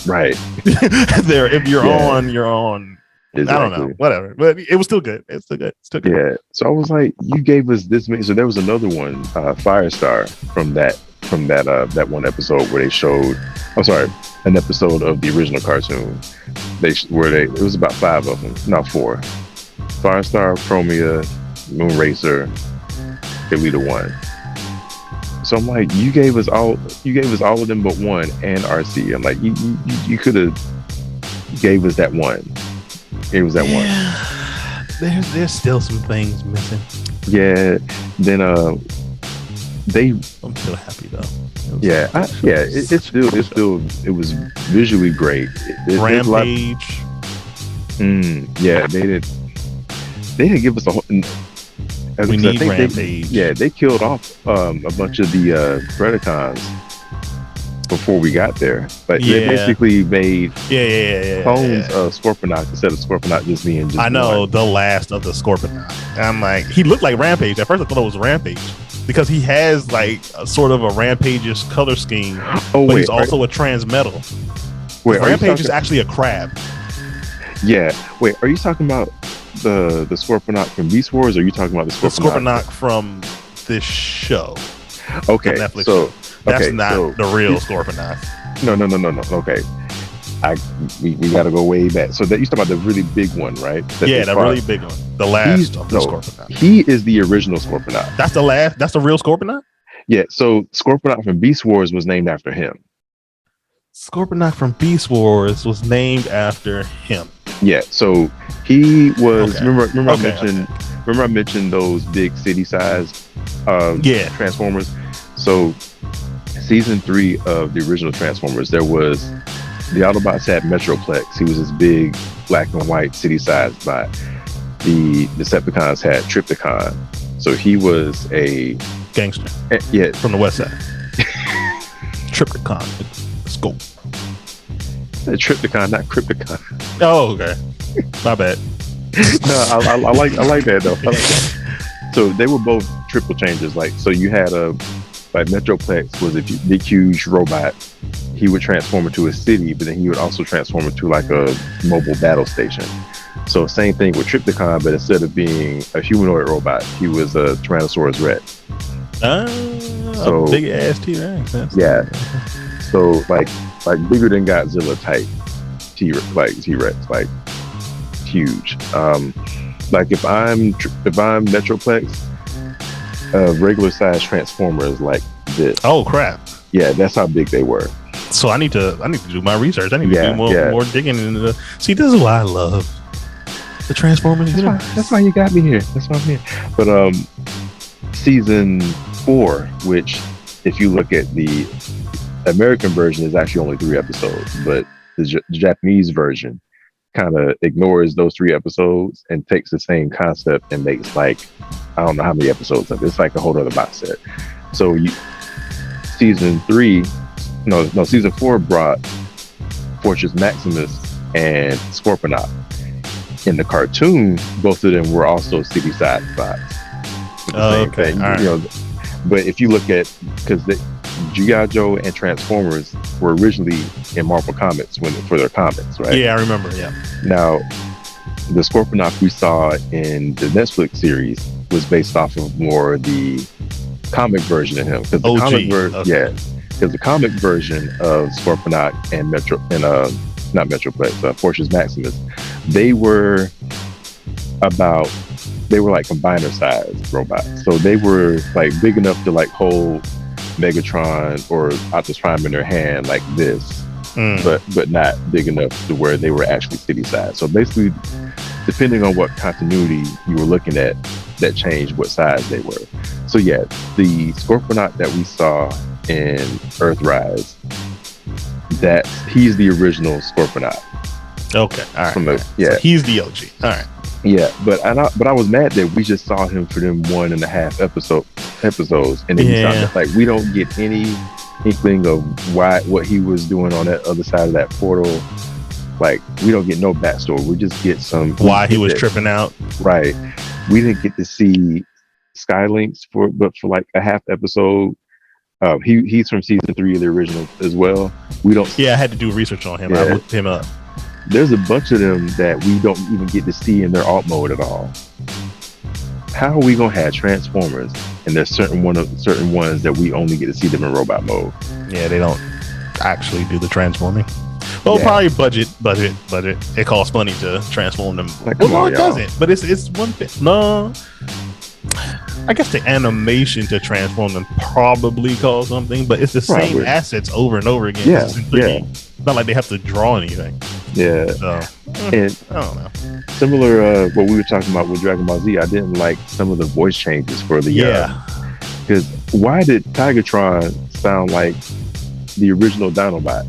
Right. If you're on, you're on. Exactly. I don't know. Whatever. But it was still good. It's still good. Yeah. So I was like, you gave us this many. So there was another one, Firestar, from that one episode where they showed. I'm sorry, an episode of the original cartoon. It was about 5 of them, not 4. Firestar, Chromia, Moonracer, Elita 1. So I'm like, you gave us all of them but one, and RC. I'm like, you could have gave us that one. One. There's still some things missing. Yeah. Then I'm still happy though. It was visually great. Rampage. Yeah, they didn't give us a whole. We need Rampage. They killed off a bunch of the Predacons before we got there, but they basically made clones of Scorponok instead of Scorponok just being just. I know one. The last of the Scorponok. I'm like, he looked like Rampage. At first, I thought it was Rampage because he has like a sort of a Rampage-ish color scheme, but he's also a transmetal. Wait, Rampage is actually a crab. Yeah. Wait, are you talking about the Scorponok from Beast Wars, or are you talking about the Scorponok from this show? Okay, the Netflix show. That's not the real Scorponok. No. Okay, we got to go way back. So that you talking about the really big one, right? The really big one. The last of the Scorponok. He is the original Scorponok. That's the last. That's the real Scorponok. Yeah. So Scorponok from Beast Wars was named after him. Scorponok from Beast Wars was named after him. Yeah. So he was. Okay. Remember I mentioned those big city-sized Transformers. So season 3 of the original Transformers, the Autobots had Metroplex. He was this big black and white city-sized bot. The Decepticons had Tripticon. So he was a gangster. Yeah, from the west side. Tripticon. Scope. Tripticon, not Crypticon. Oh, okay. My bad. No, I like that though. I like that. So they were both triple changes. Like, so you had Metroplex was a big, huge robot. He would transform into a city, but then he would also transform into like a mobile battle station. So same thing with Tripticon, but instead of being a humanoid robot, he was a Tyrannosaurus Rex. A big ass T-Rex. Yeah. So like bigger than Godzilla type T-Rex, like huge. Like if I'm Metroplex, regular size Transformer is like this. Oh crap! Yeah, that's how big they were. So I need to do my research. I need to do more digging into the. See, this is what I love. The Transformers universe. That's why you got me here. That's why I'm here. But season 4, which if you look at the American version, is actually only 3 episodes, but the Japanese version kind of ignores those 3 episodes and takes the same concept and makes like, I don't know how many episodes of it. It's like a whole other box set. So season 4 brought Fortress Maximus and Scorponok. In the cartoon, both of them were also city-side spots. Okay. Right. You know, but if you look at, because G.I. Joe and Transformers were originally in Marvel Comics for their comics, right? Yeah, I remember. Yeah. Now, the Scorponok we saw in the Netflix series was based off of more the comic version of him. Because the comic because the comic version of Scorponok and not Metroplex, Fortress Maximus, they were like combiner sized robots. So they were like big enough to like hold Megatron or Optimus Prime in their hand like this, but not big enough to where they were actually city size. So basically, depending on what continuity you were looking at, that changed what size they were. So yeah, the Scorponok that we saw in Earthrise, he's the original Scorponok. Okay, all right. So he's the OG. All right. Yeah, but I was mad that we just saw him for them 1.5 episodes, and then like we don't get any inkling of what he was doing on that other side of that portal. Like we don't get no backstory. We just get why he was tripping out. Right. We didn't get to see Skylinks for like a half episode. He's from season 3 of the original as well. I had to do research on him. Yeah. I looked him up. There's a bunch of them that we don't even get to see in their alt mode at all. How are we gonna have Transformers and there's certain ones that we only get to see them in robot mode? Yeah, they don't actually do the transforming. Well, probably budget. It costs money to transform them. Like, it doesn't. But it's one thing. No, I guess the animation to transform them probably costs something, but it's the same assets over and over again. Yeah, It's not like they have to draw anything. Yeah. So, and I don't know. Similar what we were talking about with Dragon Ball Z, I didn't like some of the voice changes for the because why did Tigatron sound like the original Dinobot?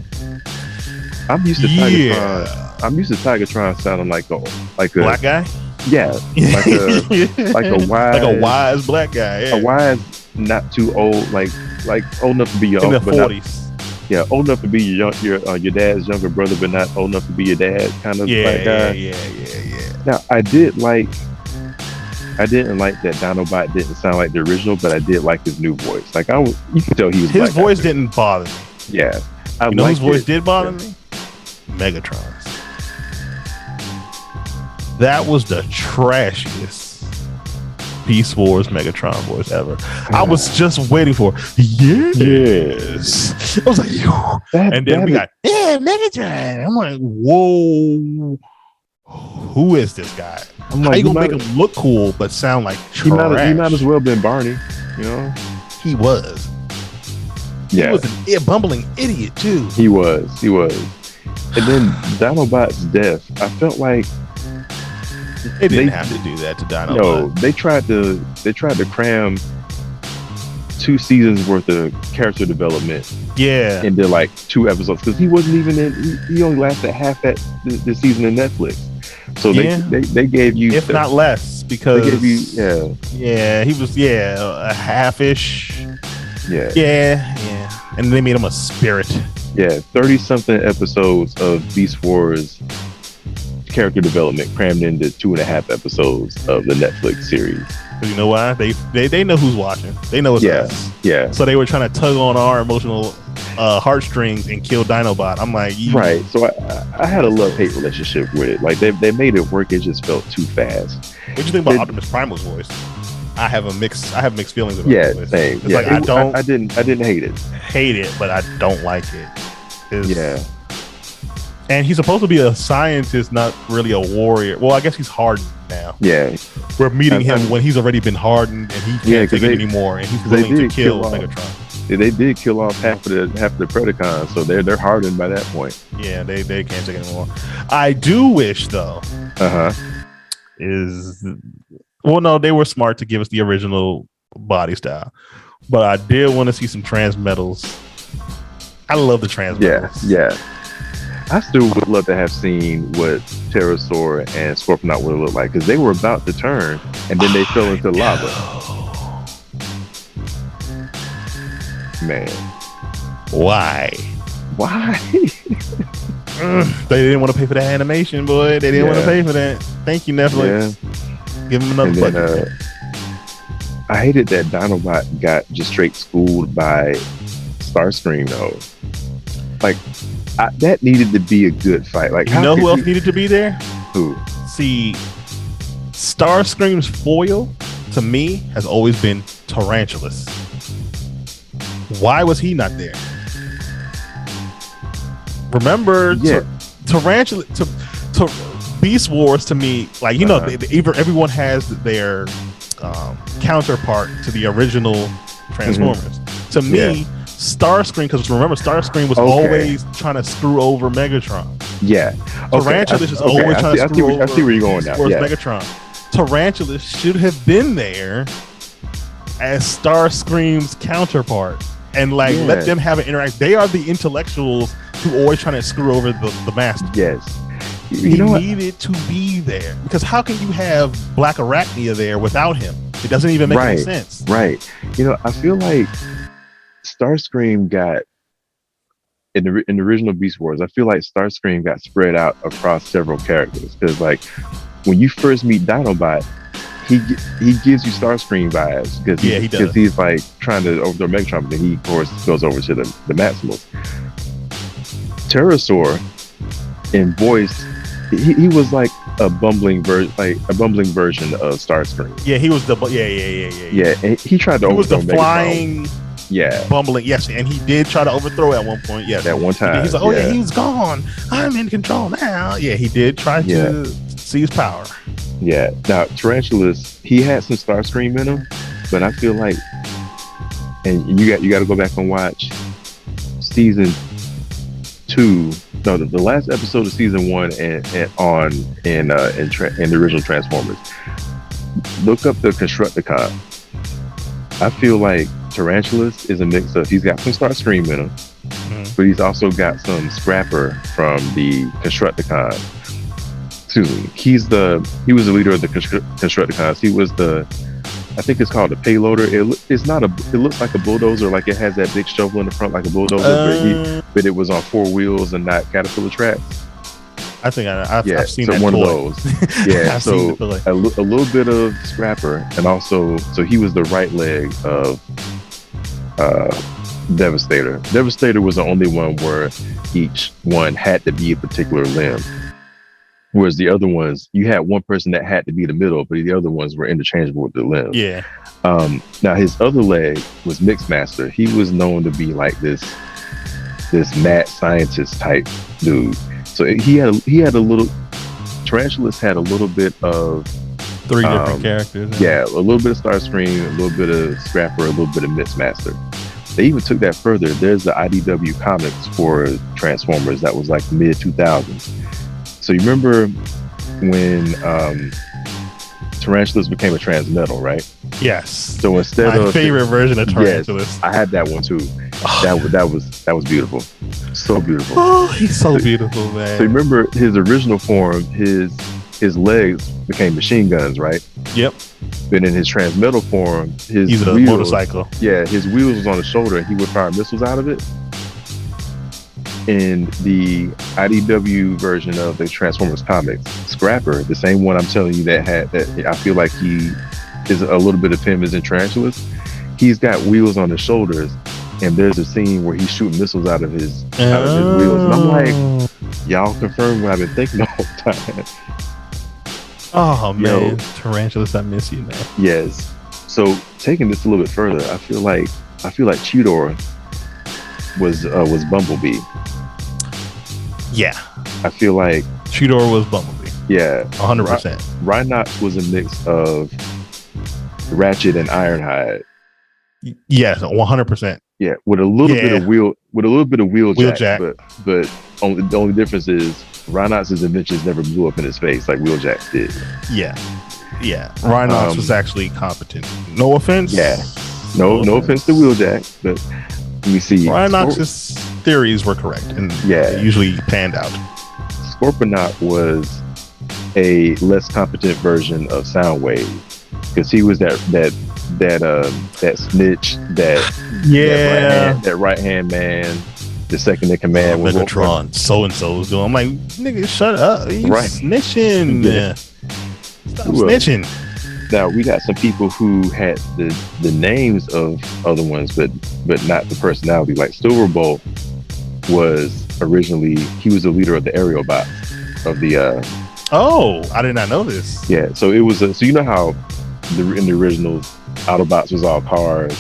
I'm used to Tigatron sounding like a black guy. Yeah, like a wise black guy. Yeah. A wise, not too old, like old enough to be young, in the 40s. Old enough to be your dad's younger brother, but not old enough to be your dad, kind of black guy. Yeah. Now I didn't like that Dinobot didn't sound like the original, but I did like his new voice. Like you can tell he was. His voice didn't bother me. Yeah, his voice did bother me. Megatron's. That was the trashiest Beast Wars Megatron voice ever. I was just waiting for yes. I was like, and then we got Megatron. I'm like, whoa, who is this guy? I'm like, how you gonna make him look cool but sound like trash? He might as well been Barney, you know. He was. Yeah. He was a bumbling idiot too. He was. And then Dinobot's death, I felt like they didn't have to do that to Dinobot. No, they tried to cram 2 seasons worth of character development. Yeah. Into like 2 episodes because he wasn't even in. He only lasted half the season in Netflix. So they gave you, if not less, because they gave you, he was a half-ish. Yeah. And they made him a spirit. Yeah, 30-something episodes of Beast Wars character development crammed into 2.5 episodes of the Netflix series. You know why? They know who's watching. They know it's us. Yeah. So they were trying to tug on our emotional heartstrings and kill Dinobot. I'm like, right. So I had a love-hate relationship with it. Like they made it work. It just felt too fast. What do you think about Optimus Primal's voice? I have mixed feelings about it. Yeah, same. It's like I didn't hate it. Hate it, but I don't like it. And he's supposed to be a scientist, not really a warrior. Well, I guess he's hardened now. Yeah. We're meeting him when he's already been hardened and he can't take it anymore, and he's willing to kill Megatron. Yeah, they did kill off half of the Predacons, so they're hardened by that point. Yeah, they can't take it anymore. I do wish though. is, well, no, they were smart to give us the original body style, but I did want to see some trans metals. I love the trans metals. Yeah. I still would love to have seen what Pterosaur and Scorponok would have looked like, because they were about to turn and then they fell into lava. Man. Why? They didn't want to pay for that animation, boy. They didn't want to pay for that. Thank you, Netflix. Yeah. Give them another budget. I hated that Dinobot got just straight schooled by Starscream, though. Like, that needed to be a good fight. Like, you know who else needed to be there? Who? See, Starscream's foil to me has always been Tarantulas. Why was he not there? Remember, Tarantula to Beast Wars to me, like, you know, everyone has their counterpart to the original Transformers. To me, Starscream, because remember, Starscream was always trying to screw over Megatron. Yeah. Tarantulas is always trying to screw over. I see where you're going now. Megatron. Tarantulas should have been there as Starscream's counterpart and let them have an interaction. They are the intellectuals who always trying to screw over the master. Yes. He needed to be there, because how can you have Black Arachnia there without him? It doesn't even make any sense. Right. You know, I feel like Starscream got in the original Beast Wars, I feel like Starscream got spread out across several characters, because like when you first meet Dinobot, he gives you Starscream vibes, because he's like trying to overthrow Megatron, but then he of course goes over to the Maximals. Pterosaur in voice, he was like a bumbling version of Starscream. Yeah, he was the and he tried to overthrow Megatron. Flying. Yeah, bumbling. Yes, and he did try to overthrow at one point. Yes, at one time. He's like, he's gone. I'm in control now. Yeah, he did try to seize power. Yeah. Now, Tarantulas, he had some Starscream in him, but I feel like, and you got to go back and watch season 2. No, the last episode of season 1 in the original Transformers. Look up the Constructicon. I feel like Tarantulas is a mix of, he's got some Starscream in him, but he's also got some Scrapper from the Constructicon. Excuse me. He was the leader of the Constructicons. He was I think it's called a payloader. It looks like a bulldozer, like it has that big shovel in the front like a bulldozer, but it was on 4 wheels and not Caterpillar tracks. I think I've seen that one toy. Of those. Yeah, so a little bit of Scrapper, and also, so he was the right leg of Devastator. Devastator was the only one where each one had to be a particular limb, whereas the other ones, you had one person that had to be the middle, but the other ones were interchangeable with the limbs. Yeah. Now his other leg was Mixmaster. He was known to be like this mad scientist type dude. So he had a little. Tarantulas had a little bit of 3 different characters. Yeah, a little bit of Starscream, a little bit of Scrapper, a little bit of Mixmaster. They even took that further. There's the IDW comics for Transformers that was like mid 2000s. So you remember when Tarantulas became a Transmetal, right? Yes. So instead my favorite version of Tarantulas. Yes, I had that one too. That was beautiful. So beautiful. Oh, he's so beautiful, man. So you remember his original form, his legs became machine guns, right? Yep. But in his Transmetal form, he's a motorcycle. Yeah, his wheels was on his shoulder and he would fire missiles out of it. In the IDW version of the Transformers comics, Scrapper, the same one I'm telling you that I feel like he is a little bit of him is in Tarantulas. He's got wheels on his shoulders, and there's a scene where he's shooting missiles out of his wheels, and I'm like, y'all confirm what I've been thinking the whole time. Oh man, Tarantulas, I miss you, man. Yes. So taking this a little bit further, I feel like Cheetor was Bumblebee. Yeah. I feel like Cheetor was Bumblebee. Yeah. 100%. Rhinox was a mix of Ratchet and Ironhide. Yes, 100%. Yeah, with a little bit of wheeljack, but The only difference is Rhinox's inventions never blew up in his face like Wheeljack's did. Yeah. Rhinox was actually competent. No offense. Yeah. No offense to Wheeljack, but we see Rhinox's theories were correct, and it usually panned out. Scorponok was a less competent version of Soundwave because he was that snitch, that right hand man, the second in command. Megatron, so and so was doing. I'm like, nigga, shut up! You snitching. Yeah. Stop snitching. Now we got some people who had the names of other ones, but not the personality. Like Silverbolt was originally he was the leader of the aerial bots of the. I did not know this. Yeah, so it was so you know how in the original Autobots was all cars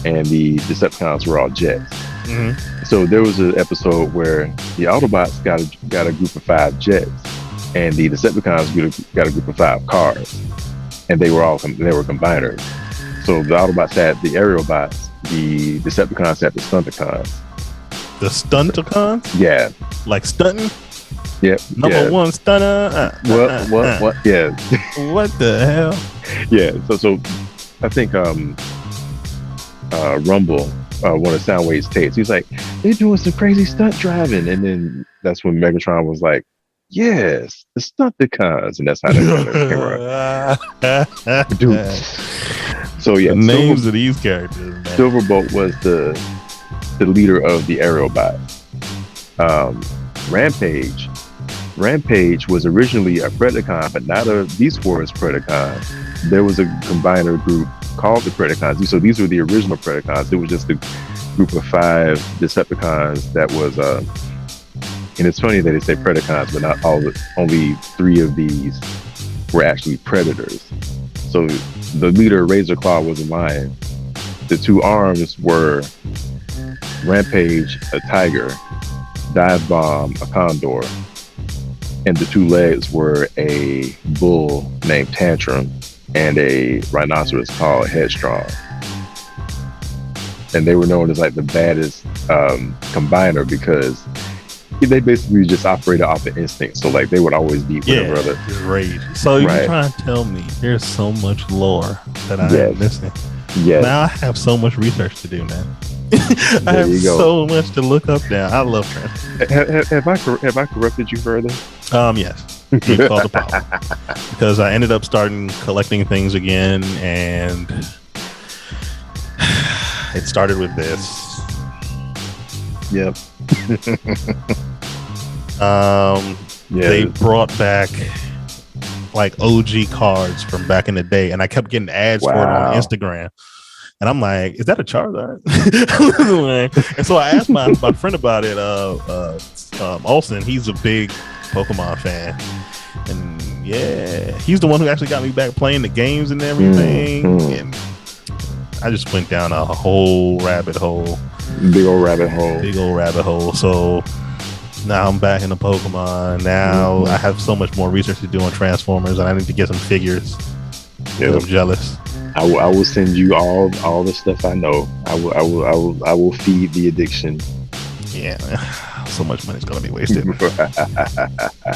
and the Decepticons were all jets. Mm-hmm. So there was an episode where the Autobots got a group of 5 jets, and the Decepticons got a group of 5 cars, and they were combiners. So the Autobots had the aerial bots, the Decepticons had the Stunticons. The Stunticons? Yeah, like stunting. Yep. Number one stunner. What? Yeah. What the hell? Yeah. So I think Rumble, one of Soundwave's tapes, he's like, they're doing some crazy stunt driving, and then that's when Megatron was like, yes, the Stunticons, and that's how that came around. Dude. So yeah, the names of these characters. Man. Silverbolt was the leader of the aerial bots. Rampage was originally a Predacon, but not a Beast Wars Predacon. There was a combiner group called the Predacons. So these were the original Predacons. It was just a group of 5 Decepticons that was, and it's funny that they say Predacons, but not all. Only 3 of these were actually Predators. So the leader, Razor Claw, was a lion. The 2 arms were Rampage, a tiger, Dive Bomb, a condor, and the 2 legs were a bull named Tantrum and a rhinoceros called Headstrong. And they were known as like the baddest combiner because they basically just operated off of instinct. So like they would always beat whatever other rage. So you're trying to tell me there's so much lore that I am missing. Yes. Now I have so much research to do, man. I have so much to look up now. I love Trans. Have I corrupted you further? Yes. You called the problem. Because I ended up starting collecting things again, and it started with this. Yep. They brought back like OG cards from back in the day, and I kept getting ads for it on Instagram. And I'm like, is that a Charizard? And so I asked my friend about it, Olsen. He's a big Pokemon fan. And yeah, he's the one who actually got me back playing the games and everything. And I just went down a whole rabbit hole. Big old rabbit hole. So now I'm back into Pokemon. Now I have so much more research to do on Transformers, and I need to get some figures. I'm jealous. I will send you all the stuff I know. I will feed the addiction. Yeah, so much money's gonna be wasted.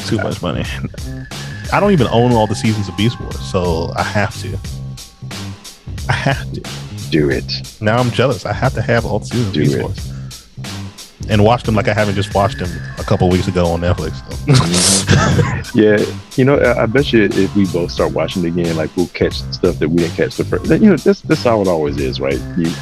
Too much money. I don't even own all the seasons of Beast Wars, so I have to do it. Now I'm jealous. I have to have all the seasons of Beast Wars and watch them like I haven't just watched them a couple weeks ago on Netflix. Yeah, I bet you if we both start watching it again, like we'll catch stuff that we didn't catch the first. That's how it always is, right? You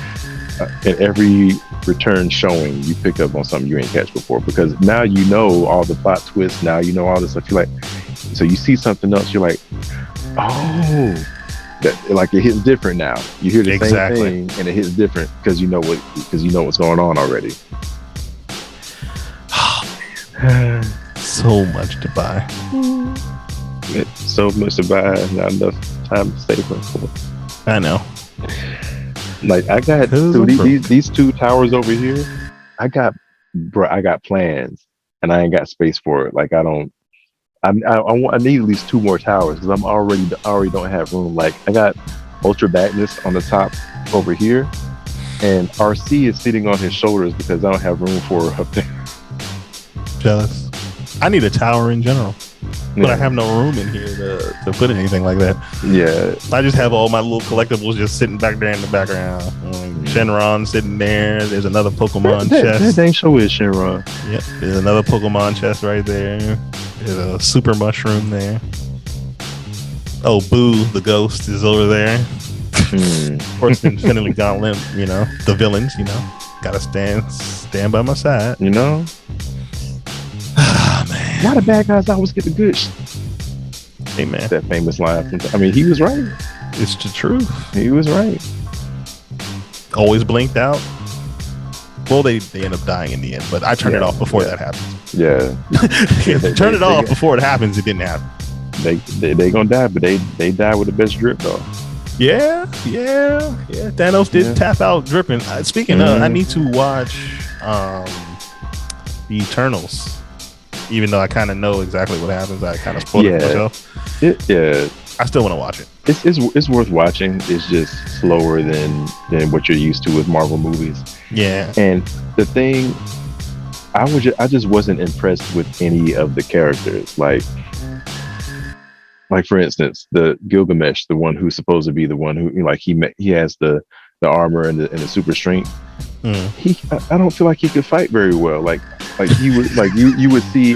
in every return showing, you pick up on something you ain't catch before because now you know all the plot twists. Now you know all this stuff. You're like, so you see something else, you're like, oh, that like it hits different now. You hear the same thing and it hits different because you know what's going on already. So much to buy. So much to buy, not enough time to save for. I know. Like I got these 2 towers over here. I got plans, and I ain't got space for it. Like I need at least 2 more towers because I already don't have room. Like I got Ultra Badness on the top over here, and RC is sitting on his shoulders because I don't have room for her up there. jealous. I need a tower in general, but I have no room in here to put anything like that. Yeah, I just have all my little collectibles just sitting back there in the background. Shenron sitting there. There's another Pokemon chest. That ain't show is Shenron. Yep, there's another Pokemon chest right there. There's a super mushroom there. Oh, Boo, the ghost is over there. Of course, Infinity Gauntlet, the villains, gotta stand by my side. Man. Why the bad guys always get the good shit? Hey, man. That famous line. I mean, he was right. It's the truth. He was right. Always blinked out. Well, they end up dying in the end, but I turned it off before that happens. Yeah. Turn it off before it happens. It didn't happen. They gonna die, but they die with the best drip though. Yeah. Thanos did tap out dripping. Speaking of, I need to watch the Eternals. Even though I kind of know exactly what happens, I kind of spoiled it myself. I still want to watch it. It's worth watching. It's just slower than what you're used to with Marvel movies. Yeah. And the thing, I just wasn't impressed with any of the characters. Like for instance, the Gilgamesh, the one who's supposed to be the one who he has the armor and the super strength. I don't feel like he could fight very well. Like he would you would see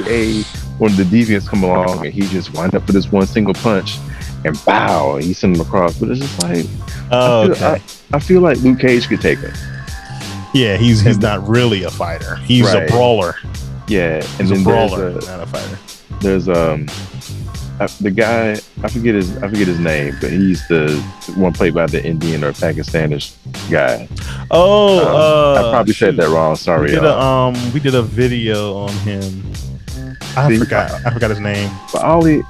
one of the deviants come along and he just wind up with this one single punch and bow, and he sent him across. But it's just like, I feel like Luke Cage could take him. Yeah, he's not really a fighter. He's a brawler. Yeah, and then a brawler, not a fighter. There's the guy, I forget his name, but he's the one played by the Indian or Pakistani guy. I probably said that wrong. Sorry. We did a video on him. I forgot his name. But all he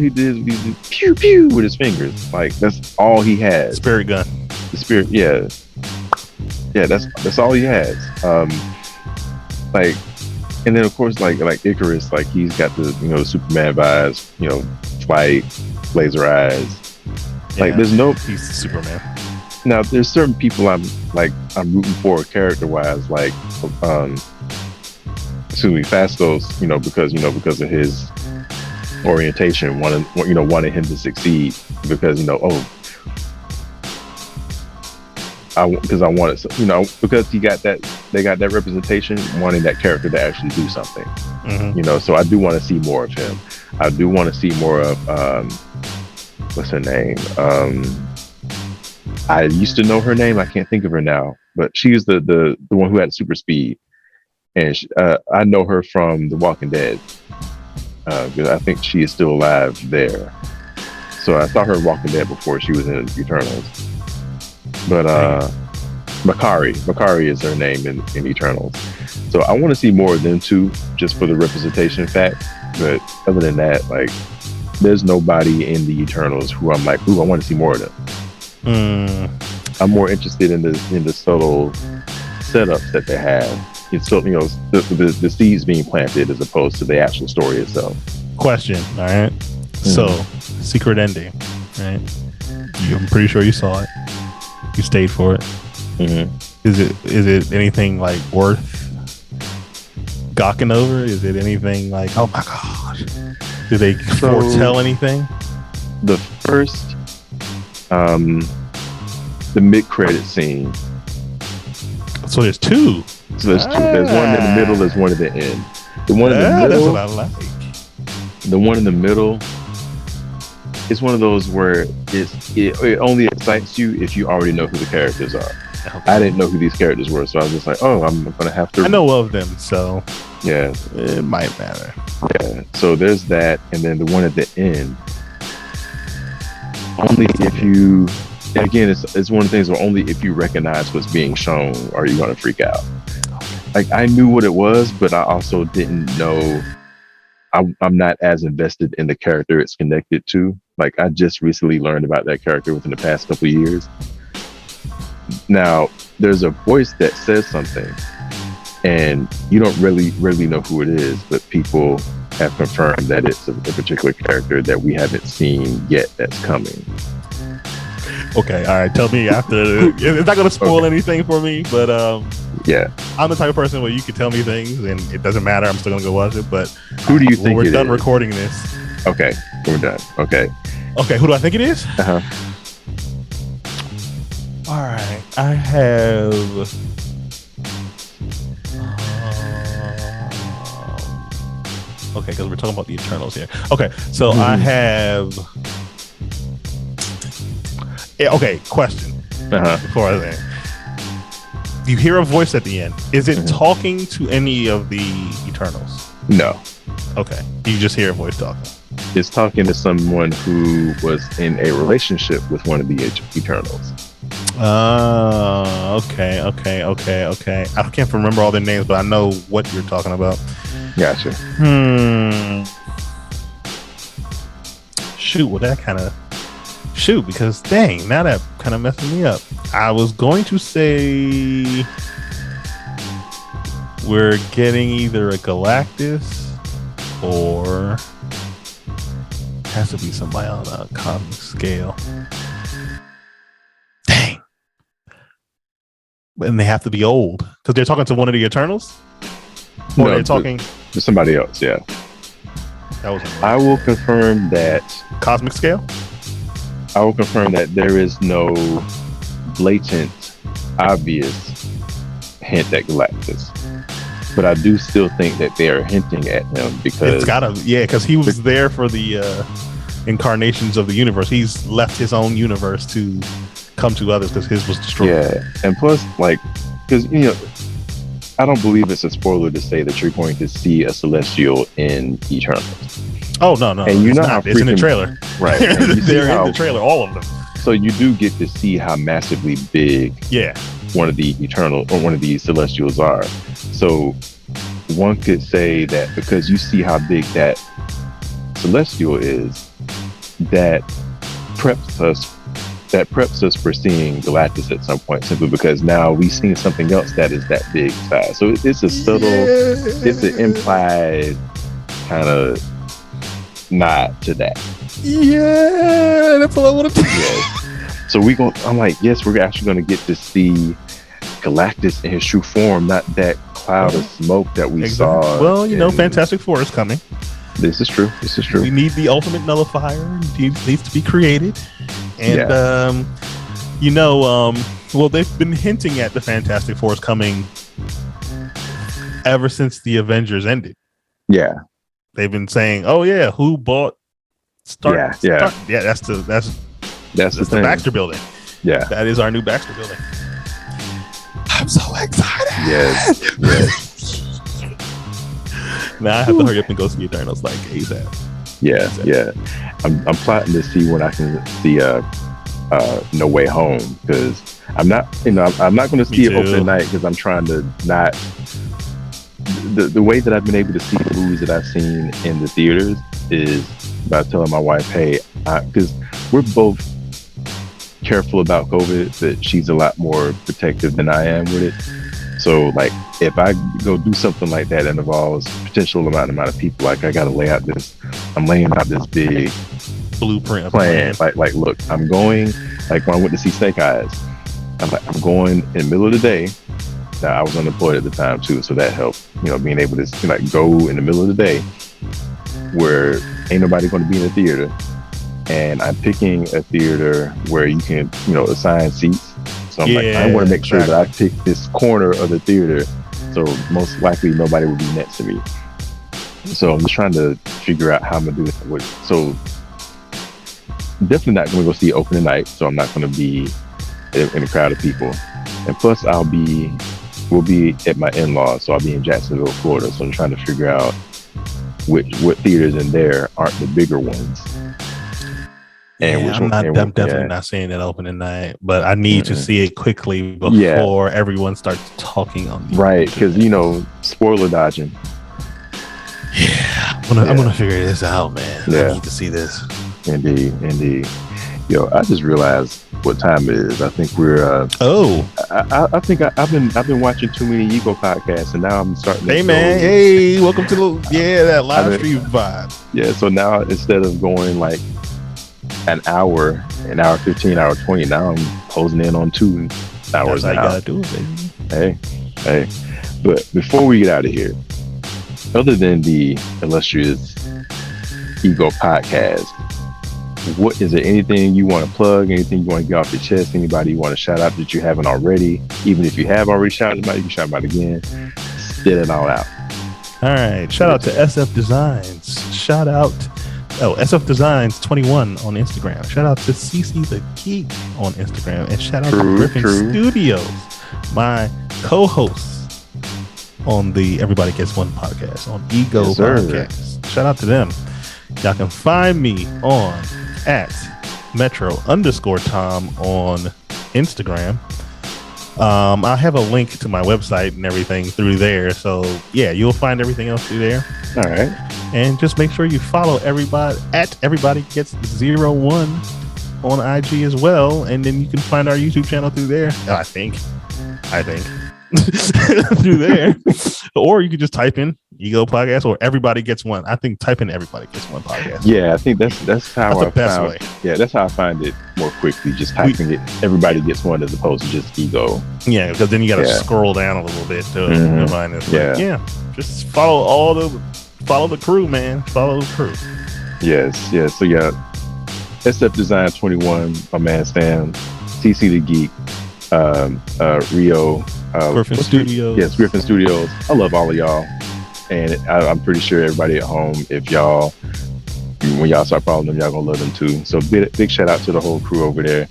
did was pew pew with his fingers. Like that's all he has. Spirit gun. The spirit, yeah. That's all he has. And then of course, like Icarus, like he's got the Superman vibes, flight, laser eyes. Like there's he's Superman. Now there's certain people I'm rooting for character wise, like Phastos, because of his orientation, wanting him to succeed, because because I wanted, because they got that representation, wanting that character to actually do something. So I do want to see more of him. I do want to see more of what's her name? I used to know her name. I can't think of her now, but she's the one who had super speed, and I know her from The Walking Dead, because I think she is still alive there. So I saw her in Walking Dead before she was in Eternals. But Makari is her name in Eternals. So I want to see more of them too, just for the representation fact. But other than that, like, there's nobody in the Eternals who I'm like, ooh, I want to see more of them. I'm more interested in the subtle setups that they have. It's so the seeds being planted as opposed to the actual story itself. Question, all right. So, secret ending, right? I'm pretty sure you saw it. You stayed for it. Is it anything like worth gawking over? Is it anything like, oh my gosh, did they foretell anything? The first, the mid-credit scene. So there's two. So there's two. There's one in the middle. There's one at the end. The one in the middle. That's what I like. The one in the middle. It's one of those where it only excites you if you already know who the characters are. Okay. I didn't know who these characters were, so I was just like, oh, I'm gonna have to. I know of them, so yeah, it might matter. Yeah. So there's that, and then the one at the end. Only if you, again, it's one of the things where only if you recognize what's being shown are you gonna freak out. Like, I knew what it was, but I also didn't know. I'm not as invested in the character it's connected to. Like, I just recently learned about that character within the past couple of years. Now, there's a voice that says something, and you don't really know who it is, but people have confirmed that it's a particular character that we haven't seen yet that's coming. Okay, all right. Tell me after. It's not going to spoil anything for me, but Yeah. I'm the type of person where you can tell me things and it doesn't matter. I'm still gonna go watch it. But who do you think we're done recording this? Okay, we're done. Okay. Who do I think it is? All right, I have. Okay, because we're talking about the Eternals here. Okay, so I have. Yeah, okay, question. Before I say, you hear a voice at the end. Is it talking to any of the Eternals? No. Okay, you just hear a voice talking. It's talking to someone who was in a relationship with one of the Eternals. Okay. I can't remember all their names, but I know what you're talking about. Gotcha. Shoot, well, that kind of because dang, now that kind of messing me up. I was going to say we're getting either a Galactus or it has to be somebody on a cosmic scale. Dang. And they have to be old because they're talking to one of the Eternals, or they're talking to somebody else. Yeah, that was. I will confirm that cosmic scale. I will confirm that there is no blatant, obvious hint at Galactus, but I do still think that they are hinting at him because it's gotta, because he was there for the incarnations of the universe. He's left his own universe to come to others because his was destroyed. Yeah, and plus, because I don't believe it's a spoiler to say that you're going to see a Celestial in Eternals. Oh no! And you know how it's in the trailer, right? They're in the trailer, all of them. So you do get to see how massively big, one of the Eternal or one of the Celestials are. So one could say that because you see how big that Celestial is, that preps us for seeing Galactus at some point, simply because now we've seen something else that is that big size. So it's a subtle, it's an implied kind of nod to that. Yeah, that's what I want to do. Yeah. So I'm like, yes, we're actually going to get to see Galactus in his true form, not that cloud of smoke that we saw. Well, Fantastic Four is coming. This is true. We need the ultimate nullifier. It needs to be created. And, they've been hinting at the Fantastic Four is coming ever since the Avengers ended. Yeah. They've been saying, who bought Stark? Yeah. Yeah, that's the Baxter building. Yeah. That is our new Baxter building. I'm so excited. Yes. Now I have to hurry up and go see Eternals like ASAP. Yeah. I'm plotting to see when I can see No Way Home, because I'm not going to see it open night because I'm trying to not. The way that I've been able to see the movies that I've seen in the theaters is by telling my wife, hey, because we're both careful about COVID, but she's a lot more protective than I am with it. So if I go do something like that that involves potential amount of people, I gotta I'm laying out this big blueprint plan. Look, I'm going, when I went to see Snake Eyes, I'm going in the middle of the day. Now, I was unemployed at the time too, so that helped, being able to go in the middle of the day where ain't nobody going to be in the theater, and I'm picking a theater where you can, assign seats. So I'm I want to make sure that I pick this corner of the theater, so most likely nobody will be next to me. So I'm just trying to figure out how I'm gonna do it. So definitely not going to go see opening night, so I'm not going to be in a crowd of people. And plus, we'll be at my in-laws, so I'll be in Jacksonville, Florida. So I'm trying to figure out what theaters in there aren't the bigger ones. And I'm definitely not seeing it opening night, but I need to see it quickly before everyone starts talking on the right, because spoiler dodging. Yeah, I'm gonna figure this out, man. I need to see this. Indeed. Yo, I just realized what time it is. I think we're I think I've been watching too many Ego podcasts, and now I'm starting to welcome to that live stream vibe. Yeah, so now instead of going an hour 15, hour 20, now I'm closing in on 2 hours. That's how you gotta do it, baby. Hey, Hey, but before we get out of here, other than the illustrious Ego podcast, what is there anything you want to plug? Anything you want to get off your chest? Anybody you want to shout out that you haven't already? Even if you have already shouted about, you can shout about it again. Spit it all out. All right. Shout out to SF Designs. Shout out, SF Designs 21 on Instagram. Shout out to CC the Geek on Instagram, and shout out to Griffin Studios, my co-hosts on the Everybody Gets One podcast on Ego Podcast. Shout out to them. Y'all can find me on at Metro_Tom on Instagram. I have a link to my website and everything through there. So yeah, you'll find everything else through there. All right. And just make sure you follow everybody at Everybody Gets 01 on IG as well. And then you can find our YouTube channel through there. I think through there. Or you could just type in Ego Podcast or Everybody Gets One. I think type in Everybody Gets One podcast. Yeah, I think that's how I found it. Yeah, that's how I find it more quickly. Just typing it, Everybody Gets One, as opposed to just Ego. Yeah, because then you got to scroll down a little bit to find it. Yeah, just follow the crew, man. Follow the crew. Yes. So yeah, SF Design 21, my man Sam, CC the Geek, Rio, Griffin Studios. Yes, Griffin Studios. I love all of y'all, and I'm pretty sure everybody at home, when y'all start following them, y'all gonna love them too. So big shout out to the whole crew over there.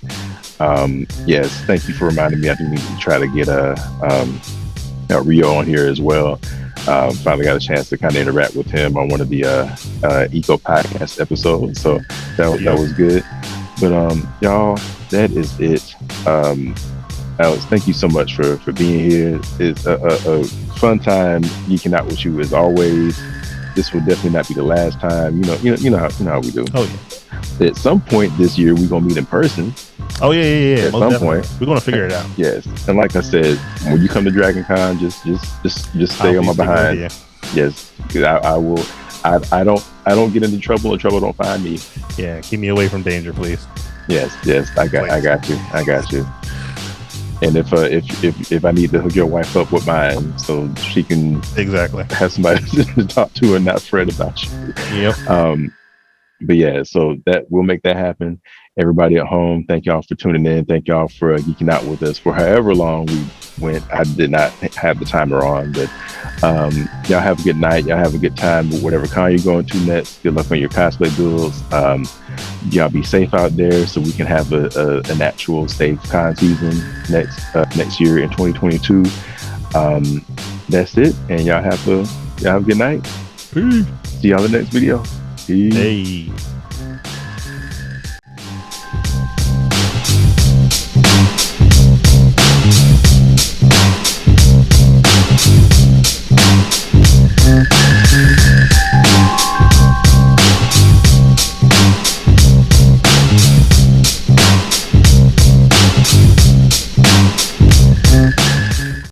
Yes, thank you for reminding me. I think we need to try to get Rio on here as well. Finally got a chance to kind of interact with him on one of the Eco podcast episodes, so that was good. But y'all, that is it. Alex, thank you so much for being here. It's a fun time geeking out with you as always. This will definitely not be the last time. You know how we do. Oh yeah. At some point this year, we're gonna meet in person. Oh yeah. At some point, we're gonna figure it out. Yes, and like I said, when you come to Dragon Con, just stay on my behind. Yes, because I will. I don't get into trouble, and trouble don't find me. Yeah, keep me away from danger, please. Yes. I got you. And if I need to hook your wife up with mine, so she can have somebody to talk to and not fret about you. Yep. But yeah, so that we'll make that happen. Everybody at home, thank y'all for tuning in. Thank y'all for geeking out with us for however long we went. I did not have the timer on, but y'all have a good night. Y'all have a good time with whatever con you're going to next. Good luck on your cosplay builds. Y'all be safe out there so we can have an actual safe con season next year in 2022. That's it, and y'all have a good night. Peace. See y'all in the next video. Peace. Hey.